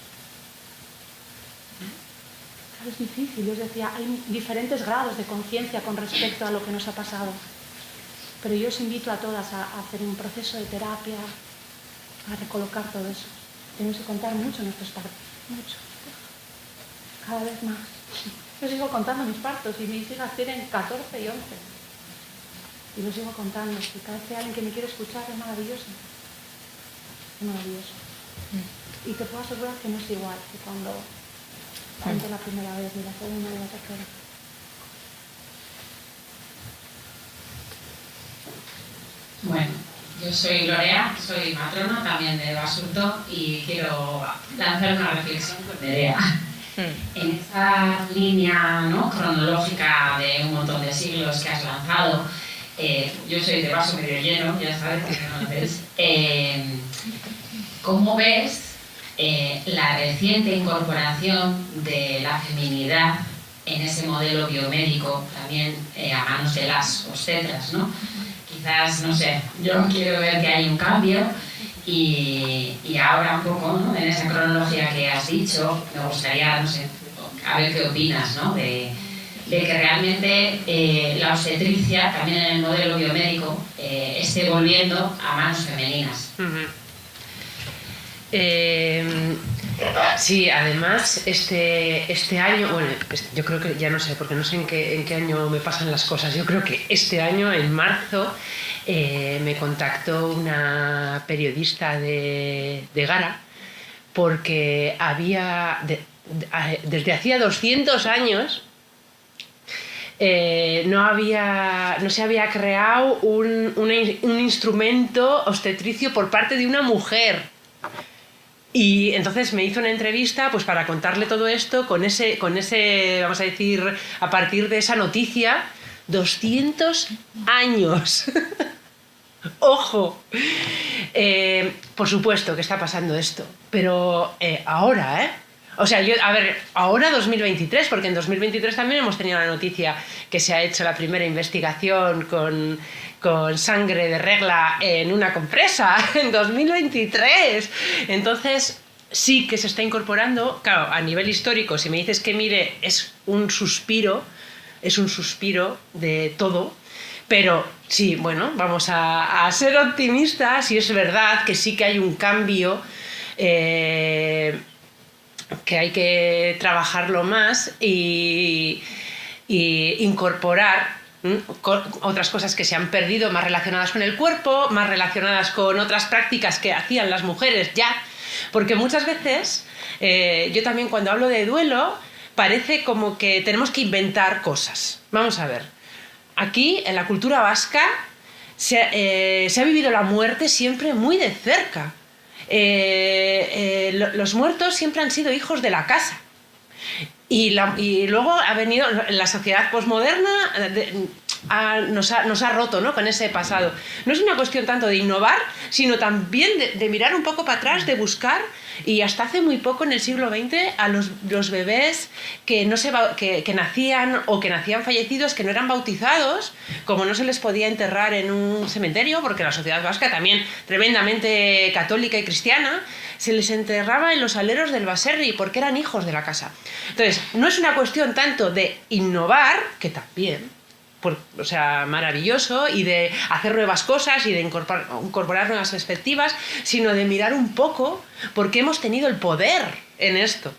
Claro, es difícil. Yo os decía, hay diferentes grados de conciencia con respecto a lo que nos ha pasado. Pero yo os invito a todas a hacer un proceso de terapia, a recolocar todo eso. Tenemos que contar mucho nuestros partos, mucho. Cada vez más. Yo sigo contando mis partos y mis hijas tienen 14 y 11. Y lo sigo contando. Si cada vez que hay alguien que me quiere escuchar es maravilloso. Es maravilloso. Y te puedo asegurar que no es igual que cuando cuento la primera vez, ni la segunda, ni la tercera. Bueno, yo soy Lorea, soy matrona también de Basurto y quiero lanzar una reflexión con Nerea. En esa línea, ¿no?, cronológica de un montón de siglos que has lanzado, yo soy de vaso medio lleno, ya sabes, porque no lo ves. ¿Cómo ves la reciente incorporación de la feminidad en ese modelo biomédico también a manos de las obstetras, ¿no? Quizás, no sé, yo quiero ver que hay un cambio y ahora un poco, ¿no?, en esa cronología que has dicho, me gustaría, no sé, a ver qué opinas, ¿no?, de que realmente la obstetricia, también en el modelo biomédico, esté volviendo a manos femeninas. Sí, además este año, bueno, yo creo que ya no sé, porque no sé en qué año me pasan las cosas. Yo creo que este año, en marzo, me contactó una periodista de Gara, porque desde hacía 200 años no se había creado un instrumento obstetricio por parte de una mujer. Y entonces me hizo una entrevista pues para contarle todo esto con ese, vamos a decir, a partir de esa noticia, 200 años. ¡Ojo! Por supuesto que está pasando esto, pero ahora, o sea, ahora 2023, porque en 2023 también hemos tenido la noticia que se ha hecho la primera investigación con sangre de regla en una compresa, en 2023. Entonces, sí que se está incorporando, claro, a nivel histórico, si me dices que mire, es un suspiro de todo, pero sí, bueno, vamos a ser optimistas y es verdad que sí que hay un cambio que hay que trabajarlo más y incorporar otras cosas que se han perdido, más relacionadas con el cuerpo, más relacionadas con otras prácticas que hacían las mujeres ya, porque muchas veces yo también cuando hablo de duelo parece como que tenemos que inventar cosas. Vamos a ver, aquí en la cultura vasca se ha vivido la muerte siempre muy de cerca. Los muertos siempre han sido hijos de la casa. Y luego ha venido la sociedad posmoderna, nos ha roto, ¿no?, con ese pasado. No es una cuestión tanto de innovar, sino también de mirar un poco para atrás, de buscar. Y hasta hace muy poco, en el siglo XX, a los bebés que nacían o que nacían fallecidos, que no eran bautizados, como no se les podía enterrar en un cementerio, porque la sociedad vasca, también tremendamente católica y cristiana, se les enterraba en los aleros del baserri porque eran hijos de la casa. Entonces, no es una cuestión tanto de innovar, que también, o sea, maravilloso, y de hacer nuevas cosas y de incorporar nuevas perspectivas, sino de mirar un poco porque hemos tenido el poder en esto.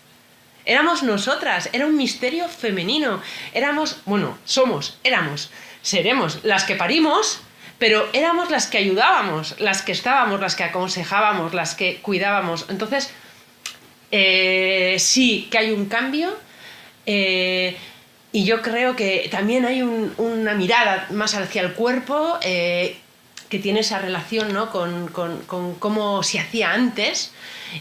Éramos nosotras, era un misterio femenino. Seremos las que parimos, pero éramos las que ayudábamos, las que estábamos, las que aconsejábamos, las que cuidábamos. Entonces, sí que hay un cambio, y yo creo que también hay una mirada más hacia el cuerpo, que tiene esa relación, ¿no?, con cómo se hacía antes,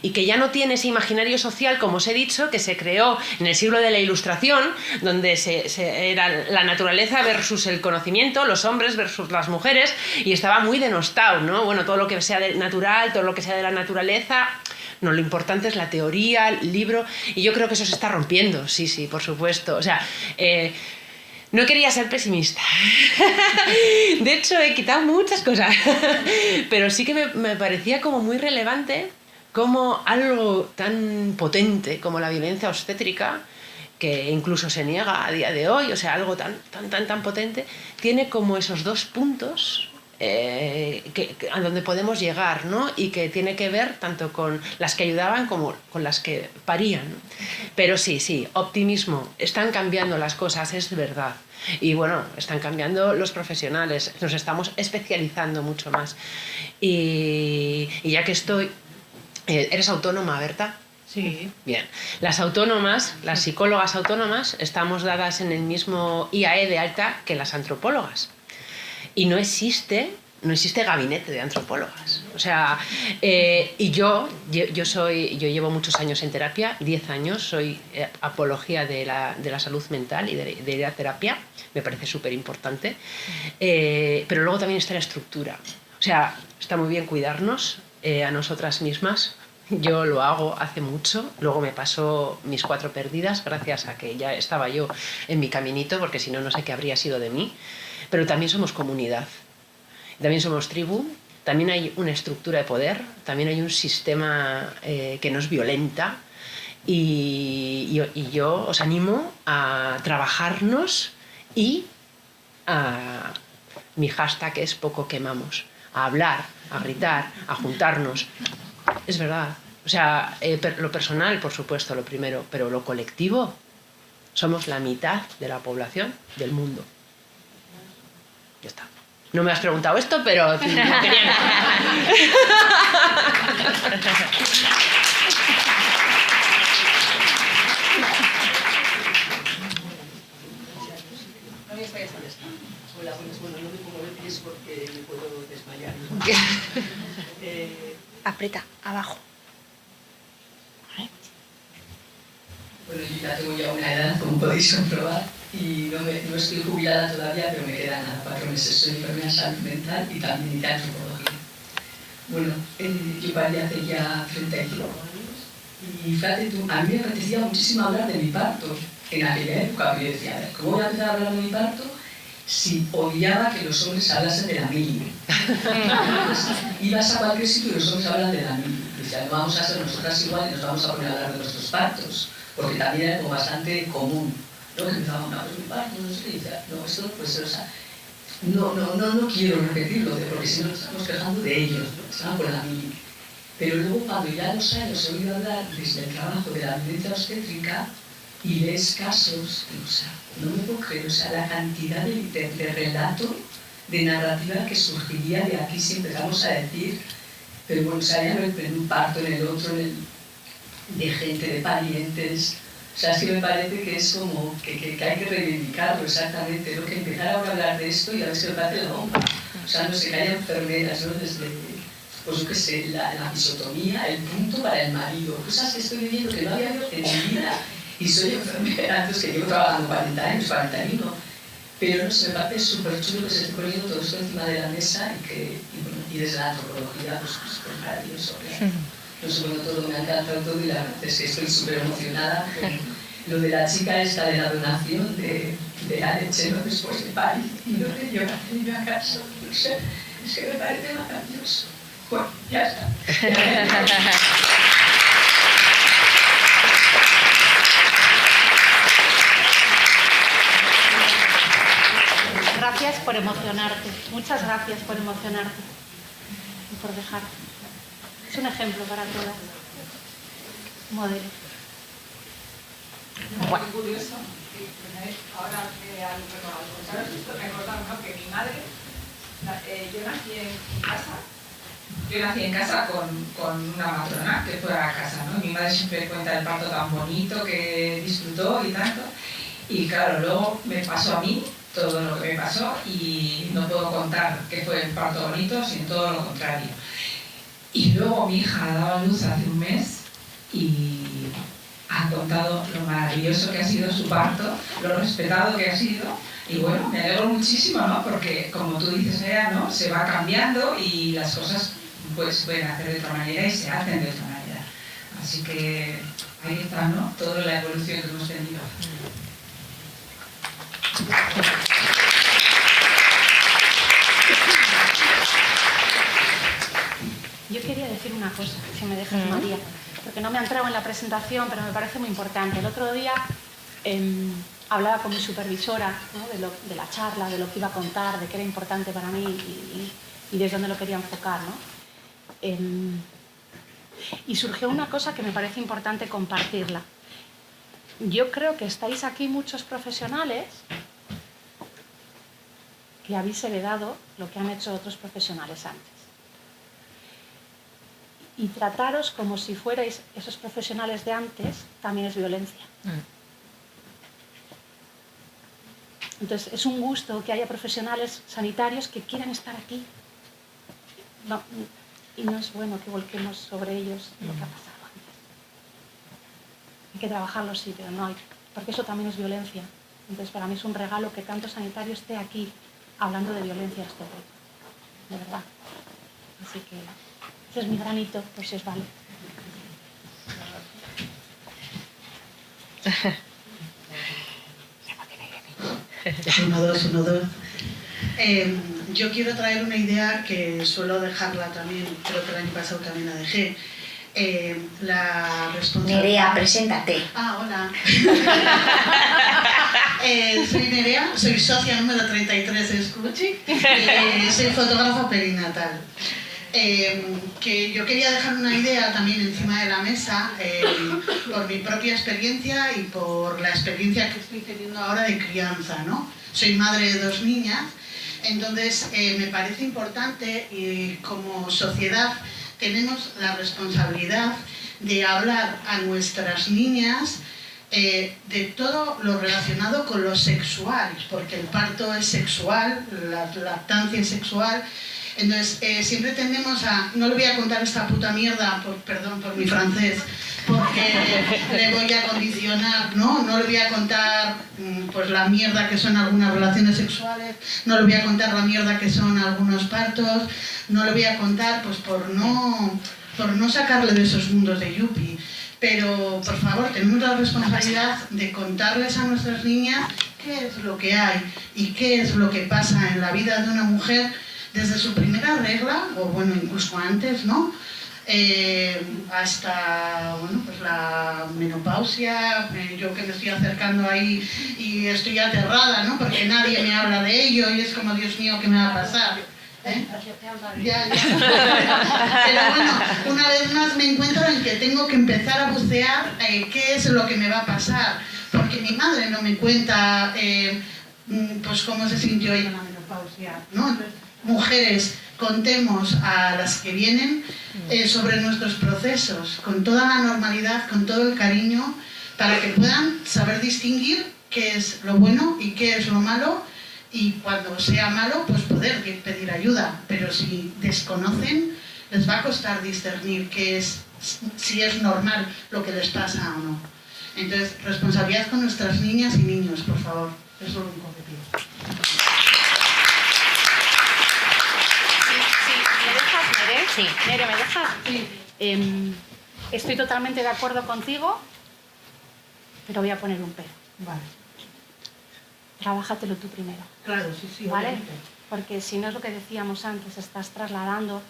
y que ya no tiene ese imaginario social, como os he dicho, que se creó en el siglo de la Ilustración, donde era la naturaleza versus el conocimiento, los hombres versus las mujeres, y estaba muy denostado, ¿no? Bueno, todo lo que sea natural, todo lo que sea de la naturaleza. No, lo importante es la teoría, el libro, y yo creo que eso se está rompiendo, sí, por supuesto. O sea, no quería ser pesimista. De hecho, he quitado muchas cosas, pero sí que me parecía como muy relevante como algo tan potente como la violencia obstétrica, que incluso se niega a día de hoy, o sea, algo tan potente, tiene como esos dos puntos a donde podemos llegar, ¿no? Y que tiene que ver tanto con las que ayudaban como con las que parían. Pero sí, optimismo. Están cambiando las cosas, es verdad. Y bueno, están cambiando los profesionales, nos estamos especializando mucho más. Y ya que estoy... ¿Eres autónoma, Berta? Sí. Bien. Las autónomas, las psicólogas autónomas, estamos dadas en el mismo IAE de alta que las antropólogas. Y no existe gabinete de antropólogas. O sea, y yo llevo muchos años en terapia, 10 años, soy apología de la salud mental y de la terapia, me parece súper importante. Pero luego también está la estructura. O sea, está muy bien cuidarnos a nosotras mismas. Yo lo hago hace mucho, luego me pasó mis 4 pérdidas gracias a que ya estaba yo en mi caminito, porque si no, no sé qué habría sido de mí. Pero también somos comunidad, también somos tribu, también hay una estructura de poder, también hay un sistema que nos violenta y yo os animo a trabajarnos y a mi hashtag es poco quemamos, a hablar, a gritar, a juntarnos. Es verdad, o sea, lo personal, por supuesto, lo primero, pero lo colectivo, somos la mitad de la población del mundo. Ya está. No me has preguntado esto, pero no quería. Hola, bueno, no me pongo de pies porque me puedo desmayar. Aprieta, abajo. Bueno, yo ya tengo ya una edad, como podéis comprobar, y no estoy jubilada todavía, pero me quedan 4 meses. Soy enfermera de salud mental y también de antropología. Bueno, yo parí hace ya 35 años y fíjate tú, a mí me apetecía muchísimo hablar de mi parto en aquella época, pero yo decía, a ver, ¿cómo voy a empezar a hablar de mi parto si odiaba que los hombres hablasen de la mili? Ibas a cualquier sitio y los hombres hablan de la mili. Decía, no vamos a ser nosotras igual y nos vamos a poner a hablar de nuestros partos, porque también era algo bastante común. Luego que empezaban a hablar de mi parto, no sé qué, y decía, no, esto no puede ser, o sea, no quiero repetirlo, porque si no nos estamos quejando de ellos, ¿no? Estaban con la mili. Pero luego cuando ya los años he oído hablar desde el trabajo de la violencia obstétrica y lees casos, o sea, no me puedo creer, o sea, la cantidad de relato, de narrativa que surgiría de aquí si empezamos a decir, pero bueno, o sea, ya en un parto, en el otro, de gente, de parientes. O sea, es que me parece que es como que hay que reivindicarlo exactamente, ¿no? Que empezar ahora a hablar de esto y a ver si me parece la bomba. O sea, no sé, que haya enfermeras, ¿no? Desde, pues yo qué sé, la episotomía, el punto para el marido, cosas que estoy viviendo que no había yo en mi vida. Y soy enfermera, antes que llevo trabajando 40 años, 41. Pero no sé, me parece súper chulo que se esté poniendo todo esto encima de la mesa y desde la antropología, pues maravilloso. No sé, bueno, todo me ha encantado todo y la verdad es que estoy súper emocionada. Lo de la chica esta de la donación de la leche, ¿no? Después de parir y no de llorar ni me acaso. No sé, es que me parece maravilloso. Bueno, ya está. Gracias por emocionarte. Muchas gracias por emocionarte y por dejar. Es un ejemplo para todas. Modelo. Bueno. Es curioso, ahora al contaros esto, me acordaron que mi madre, yo nací en casa con una matrona que fue a casa, ¿no? Mi madre siempre cuenta el parto tan bonito que disfrutó y tanto, y claro, luego me pasó a mí todo lo que me pasó y no puedo contar que fue el parto bonito, sino todo lo contrario. Y luego mi hija daba luz hace un mes y ha contado lo maravilloso que ha sido su parto, lo respetado que ha sido, y bueno, me alegro muchísimo, ¿no? Porque como tú dices, Nerea, ¿no? Se va cambiando y las cosas pues pueden hacer de otra manera y se hacen de otra manera. Así que ahí está, ¿no? Toda la evolución que hemos tenido. Yo quería decir una cosa, si me dejas, María, porque no me ha entrado en la presentación, pero me parece muy importante. El otro día hablaba con mi supervisora, ¿no? de la charla, de lo que iba a contar, de qué era importante para mí y desde dónde lo quería enfocar, ¿no? Y surgió una cosa que me parece importante compartirla. Yo creo que estáis aquí muchos profesionales que habéis heredado lo que han hecho otros profesionales antes. Y trataros como si fuerais esos profesionales de antes también es violencia. Entonces, es un gusto que haya profesionales sanitarios que quieran estar aquí. No, y no es bueno que volquemos sobre ellos lo que ha pasado antes. Hay que trabajarlo, sí, pero no hay, porque eso también es violencia. Entonces, para mí es un regalo que tanto sanitario esté aquí hablando de violencia este reto. De verdad. Así que ese es mi granito, por si os vale. Uno, dos. Yo quiero traer una idea que suelo dejarla también, creo que el año pasado también la dejé. La responsabilidad... Nerea, preséntate. Hola. Soy Nerea, soy socia número 33 de Scoochie, soy fotógrafa perinatal. Que yo quería dejar una idea también encima de la mesa por mi propia experiencia y por la experiencia que estoy teniendo ahora de crianza, ¿no? Soy madre de 2 niñas, entonces me parece importante y como sociedad tenemos la responsabilidad de hablar a nuestras niñas de todo lo relacionado con lo sexual, porque el parto es sexual, la lactancia es sexual. Entonces, siempre tendemos a... No le voy a contar esta puta mierda, perdón por mi francés, porque le voy a condicionar, ¿no? No le voy a contar pues la mierda que son algunas relaciones sexuales, no le voy a contar la mierda que son algunos partos, no le voy a contar pues por no sacarle de esos mundos de yuppie. Pero, por favor, tenemos la responsabilidad de contarles a nuestras niñas qué es lo que hay y qué es lo que pasa en la vida de una mujer desde su primera regla, o bueno, incluso antes, ¿no? Hasta, bueno, pues la menopausia, yo que me estoy acercando ahí y estoy aterrada, ¿no? Porque nadie me habla de ello y es como, Dios mío, ¿qué me va a pasar? Ya. Pero bueno, una vez más me encuentro en que tengo que empezar a bucear qué es lo que me va a pasar, porque mi madre no me cuenta pues cómo se sintió ella en la menopausia, ¿no? Entonces, mujeres, contemos a las que vienen sobre nuestros procesos, con toda la normalidad, con todo el cariño, para que puedan saber distinguir qué es lo bueno y qué es lo malo, y cuando sea malo, pues poder pedir ayuda. Pero si desconocen, les va a costar discernir qué es, si es normal lo que les pasa o no. Entonces, responsabilidad con nuestras niñas y niños, por favor. Eso es lo único que pido. Sí, Nere, ¿me dejas? Sí. Estoy totalmente de acuerdo contigo, pero voy a poner un pero. Vale. Trabájatelo tú primero. Claro, sí, ¿vale? obviamente. Porque si no es lo que decíamos antes, estás trasladando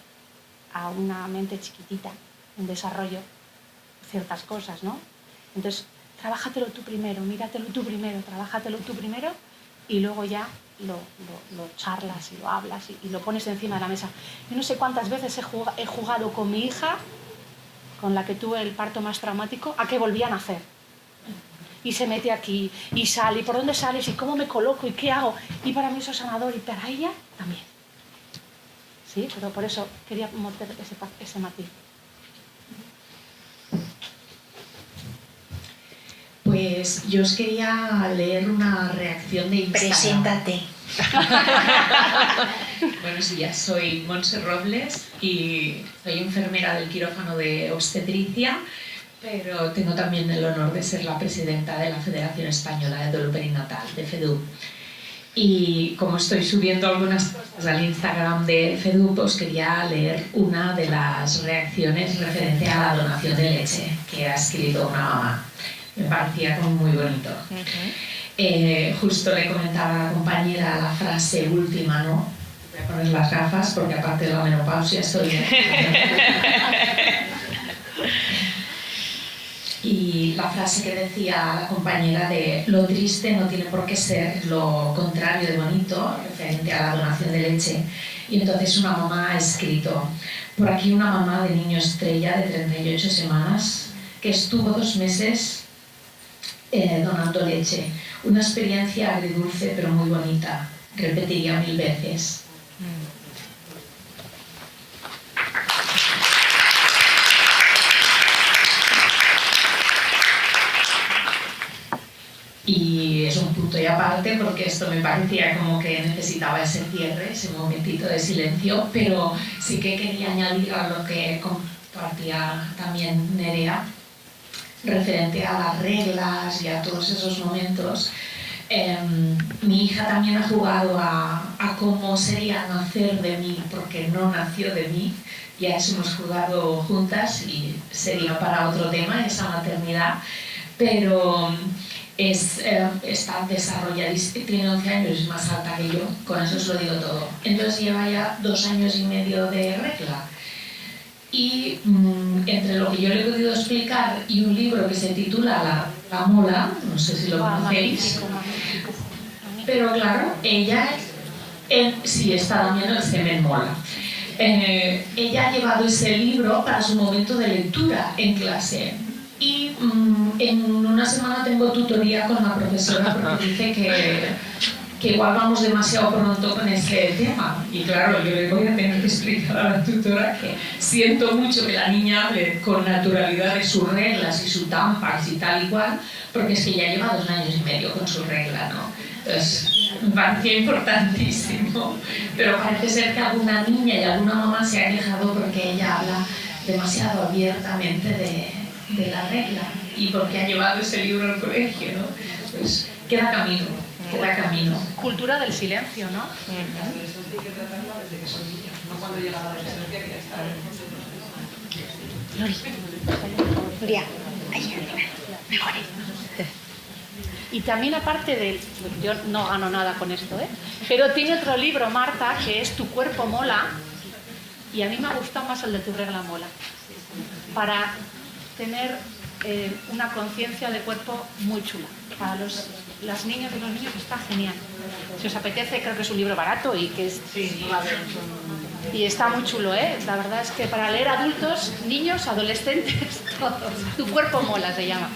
a una mente chiquitita, en desarrollo, ciertas cosas, ¿no? Entonces, trabájatelo tú primero, míratelo tú primero, trabájatelo tú primero y luego ya lo charlas y lo hablas y lo pones encima de la mesa. Yo no sé cuántas veces he jugado con mi hija, con la que tuve el parto más traumático, a que volvía a nacer. Y se mete aquí, y sale, y por dónde sales, y cómo me coloco, y qué hago. Y para mí eso es sanador, y para ella también. Sí, pero por eso quería meter ese matiz. Pues yo os quería leer una reacción de Instagram. Preséntate. Buenos días, soy Montse Robles y soy enfermera del quirófano de obstetricia, pero tengo también el honor de ser la presidenta de la Federación Española de Dolor Perinatal, de FEDUP. Y como estoy subiendo algunas cosas al Instagram de FEDUP, os quería leer una de las reacciones referente a la donación de leche que ha escrito una mamá. Me parecía como muy bonito. Justo le comentaba a la compañera la frase última, ¿no? Voy a poner las gafas porque aparte de la menopausia estoy... y la frase que decía la compañera de lo triste no tiene por qué ser lo contrario de bonito, referente a la donación de leche. Y entonces una mamá ha escrito: por aquí una mamá de niño estrella de 38 semanas que estuvo 2 meses donando leche. Una experiencia agridulce pero muy bonita. Repetiría 1000 veces. Y es un punto y aparte porque esto me parecía como que necesitaba ese cierre, ese momentito de silencio, pero sí que quería añadir a lo que compartía también Nerea, referente a las reglas y a todos esos momentos. Mi hija también ha jugado a cómo sería nacer de mí, porque no nació de mí, y a eso hemos jugado juntas y sería para otro tema, esa maternidad, pero está desarrolladísima, tiene 11 años, es más alta que yo, con eso os lo digo todo. Entonces lleva ya 2 años y medio de regla. Y entre lo que yo le he podido explicar y un libro que se titula La Mola, no sé si lo conocéis, pero claro, ella sí está también el semen mola. Ella ha llevado ese libro para su momento de lectura en clase. Y en una semana tengo tutoría con la profesora porque dice que igual vamos demasiado pronto con ese tema. Y claro, yo le voy a tener que explicar a la tutora que siento mucho que la niña hable con naturalidad de sus reglas y su tampons y tal y cual, porque es que ya lleva 2 años y medio con su regla, ¿no? Entonces, me parecía importantísimo. Pero parece ser que alguna niña y alguna mamá se ha quejado porque ella habla demasiado abiertamente de la regla y porque ha llevado ese libro al colegio, ¿no? Pues queda camino. Cultura del silencio, ¿no? Nuria, Y también aparte de... Yo no gano nada con esto, ¿eh? Pero tiene otro libro, Marta, que es Tu cuerpo mola, y a mí me ha gustado más el de Tu regla mola, para tener una conciencia de cuerpo muy chula. Para las niñas y los niños está genial. Si os apetece, creo que es un libro barato y que es... Y está muy chulo, ¿eh? La verdad es que para leer adultos, niños, adolescentes, todos. Tu cuerpo mola se llama.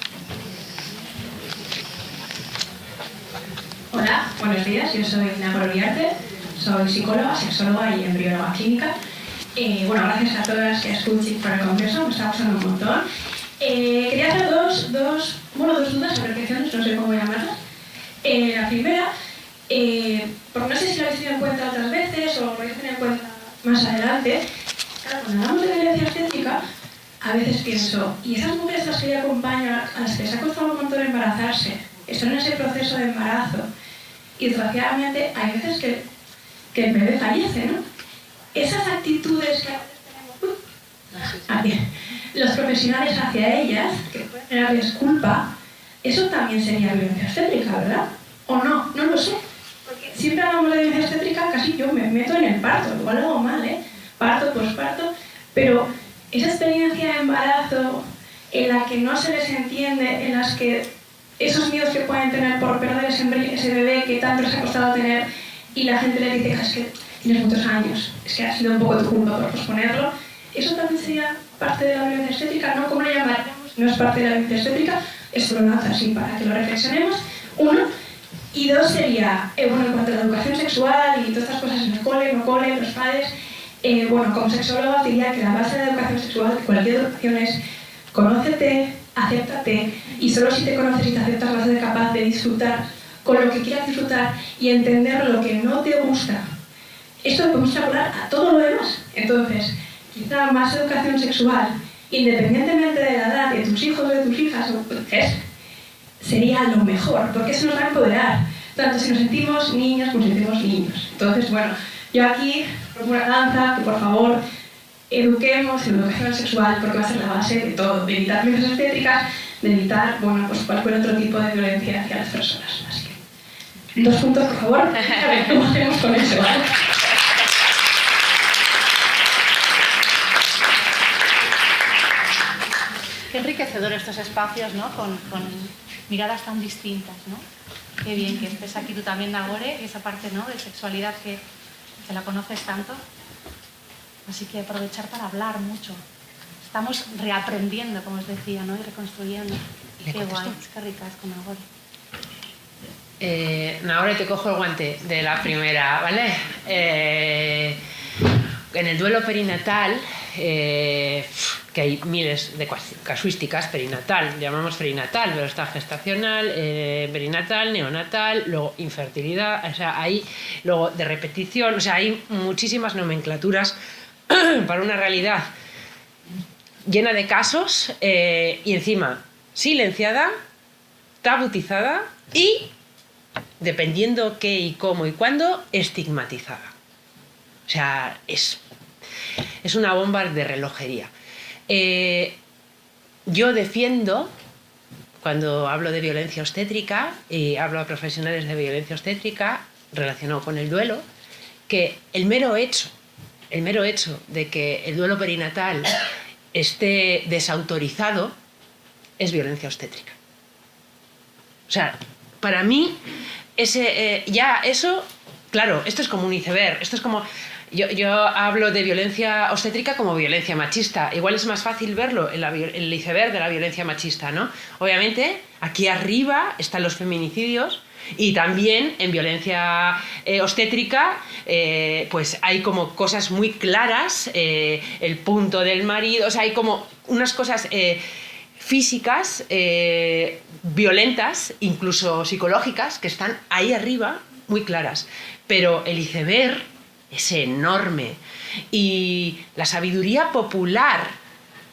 Hola, buenos días. Yo soy Nagor Uriarte, soy psicóloga, sexóloga y embrióloga clínica. Bueno, gracias a todas y a Skuchik por el congreso, me está gustando un montón. Quería hacer dos dudas o reflexiones, no sé cómo llamarlas. La primera, porque no sé si lo habéis tenido en cuenta otras veces o lo vais a tener en cuenta más adelante. Claro, cuando hablamos de violencia obstétrica, a veces pienso, y esas mujeres a las que yo acompaño, a las que les ha costado un montón embarazarse, están en ese proceso de embarazo, y desgraciadamente hay veces que el bebé fallece, ¿no? Esas actitudes que los profesionales hacia ellas, que pueden generarles culpa, eso también sería violencia obstétrica, ¿verdad? ¿O no? No lo sé. Porque siempre hablamos de violencia obstétrica, casi yo me meto en el parto, igual lo hago mal, ¿eh? Parto, posparto, pero esa experiencia de embarazo en la que no se les entiende, en las que esos miedos que pueden tener por perder ese bebé que tanto les ha costado tener y la gente le dice, es que tienes muchos años, es que ha sido un poco tu culpa por posponerlo, eso también sería parte de la violencia obstétrica, ¿no? ¿Cómo le llamaríamos? No es parte de la violencia obstétrica, esto lo lanzo así para que lo reflexionemos, 1. Y 2 sería, bueno, en cuanto a la educación sexual y todas estas cosas en el cole, no cole, los padres, bueno, como sexóloga diría que la base de la educación sexual, cualquier educación es conócete, acéptate, y solo si te conoces y te aceptas vas a ser capaz de disfrutar con lo que quieras disfrutar y entender lo que no te gusta. Esto lo podemos extrapolar a todo lo demás. Entonces, quizá más educación sexual, independientemente de la edad de tus hijos o de tus hijas, sería lo mejor, porque eso nos va a empoderar, tanto si nos sentimos niños como si nos sentimos niños. Entonces, bueno, yo aquí propongo una danza, que por favor eduquemos en educación sexual, porque va a ser la base de todo, de evitar violencias obstétricas, de evitar, bueno, pues cualquier otro tipo de violencia hacia las personas. Así que, 2 puntos, por favor, a ver cómo hacemos con eso, ¿vale? Qué enriquecedor. enriquecedor estos espacios, ¿no? Con miradas tan distintas, ¿no? Qué bien que estés aquí tú también, Nagore, esa parte, ¿no? De sexualidad que la conoces tanto. Así que aprovechar para hablar mucho. Estamos reaprendiendo, como os decía, ¿no? Y reconstruyendo. Y qué guay, qué ricas con Nagore. Ahora te cojo el guante de la primera, ¿vale? En el duelo perinatal, que hay miles de casuísticas, perinatal, llamamos perinatal, pero está gestacional, perinatal, neonatal, luego infertilidad, o sea, hay luego de repetición, o sea, hay muchísimas nomenclaturas para una realidad llena de casos y encima silenciada, tabutizada y, dependiendo qué y cómo y cuándo, estigmatizada. O sea, es una bomba de relojería. Yo defiendo, cuando hablo de violencia obstétrica y hablo a profesionales de violencia obstétrica relacionado con el duelo, que el mero hecho de que el duelo perinatal esté desautorizado es violencia obstétrica. O sea, para mí, claro, esto es como un iceberg, esto es como... Yo hablo de violencia obstétrica como violencia machista. Igual es más fácil verlo en el iceberg de la violencia machista, ¿no? Obviamente, aquí arriba están los feminicidios y también en violencia obstétrica pues hay como cosas muy claras, el punto del marido, o sea, hay como unas cosas físicas, violentas, incluso psicológicas, que están ahí arriba muy claras. Pero el iceberg es enorme y la sabiduría popular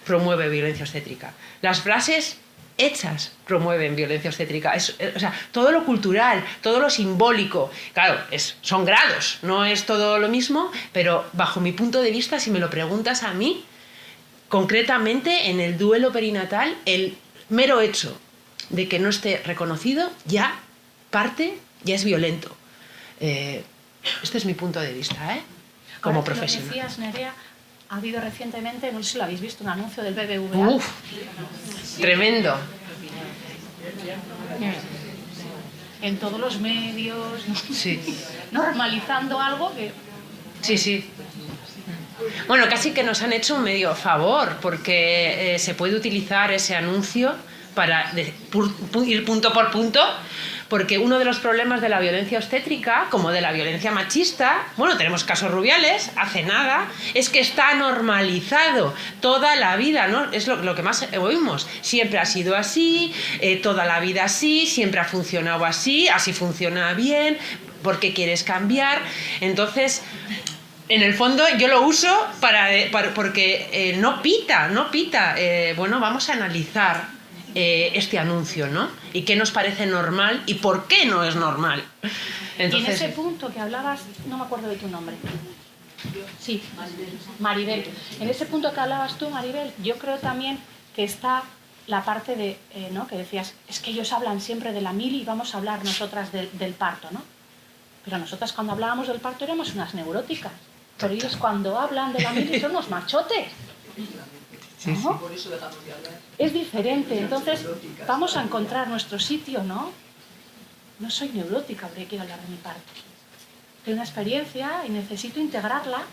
promueve violencia obstétrica. Las frases hechas promueven violencia obstétrica. O sea, todo lo cultural, todo lo simbólico, claro, son grados, no es todo lo mismo, pero bajo mi punto de vista, si me lo preguntas a mí, concretamente en el duelo perinatal, el mero hecho de que no esté reconocido ya es violento. Este es mi punto de vista, como profesional. Decías, Nerea, ha habido recientemente, no sé si lo habéis visto, un anuncio del BBVA. ¡Uf! Tremendo. En todos los medios, sí. Normalizando algo que... Sí. Bueno, casi que nos han hecho un medio favor, porque se puede utilizar ese anuncio para ir punto por punto, porque uno de los problemas de la violencia obstétrica, como de la violencia machista, bueno, tenemos casos Rubiales, hace nada, es que está normalizado toda la vida, ¿no? Es lo que más oímos. Siempre ha sido así, toda la vida así, siempre ha funcionado así funciona bien, ¿por qué quieres cambiar? Entonces, en el fondo yo lo uso porque no pita. Bueno, vamos a analizar este anuncio, ¿no? Y qué nos parece normal y por qué no es normal. Entonces, y en ese punto que hablabas, no me acuerdo de tu nombre. Sí, Maribel. En ese punto que hablabas tú, Maribel, yo creo también que está la parte de, ¿no? Que decías, es que ellos hablan siempre de la mili y vamos a hablar nosotras del parto, ¿no? Pero nosotras cuando hablábamos del parto éramos unas neuróticas. Pero ellos cuando hablan de la mili son unos machotes. Sí, ¿no? sí. Por eso dejamos de hablar. Es diferente, entonces vamos a encontrar nuestro sitio, ¿no? No soy neurótica, porque quiero hablar de mi parto. Tengo una experiencia y necesito integrarla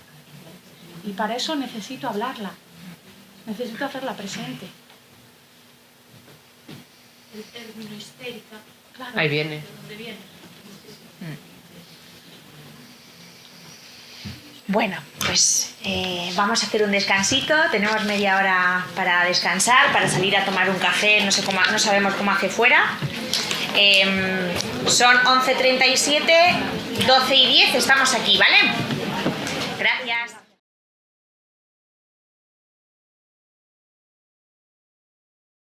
y para eso necesito hablarla. Necesito hacerla presente. El término histérica. Claro. Ahí viene. ¿De dónde viene? Bueno, pues vamos a hacer un descansito. Tenemos media hora para descansar, para salir a tomar un café. No sabemos cómo hace fuera. Son 11:37, 12:10. Estamos aquí, ¿vale?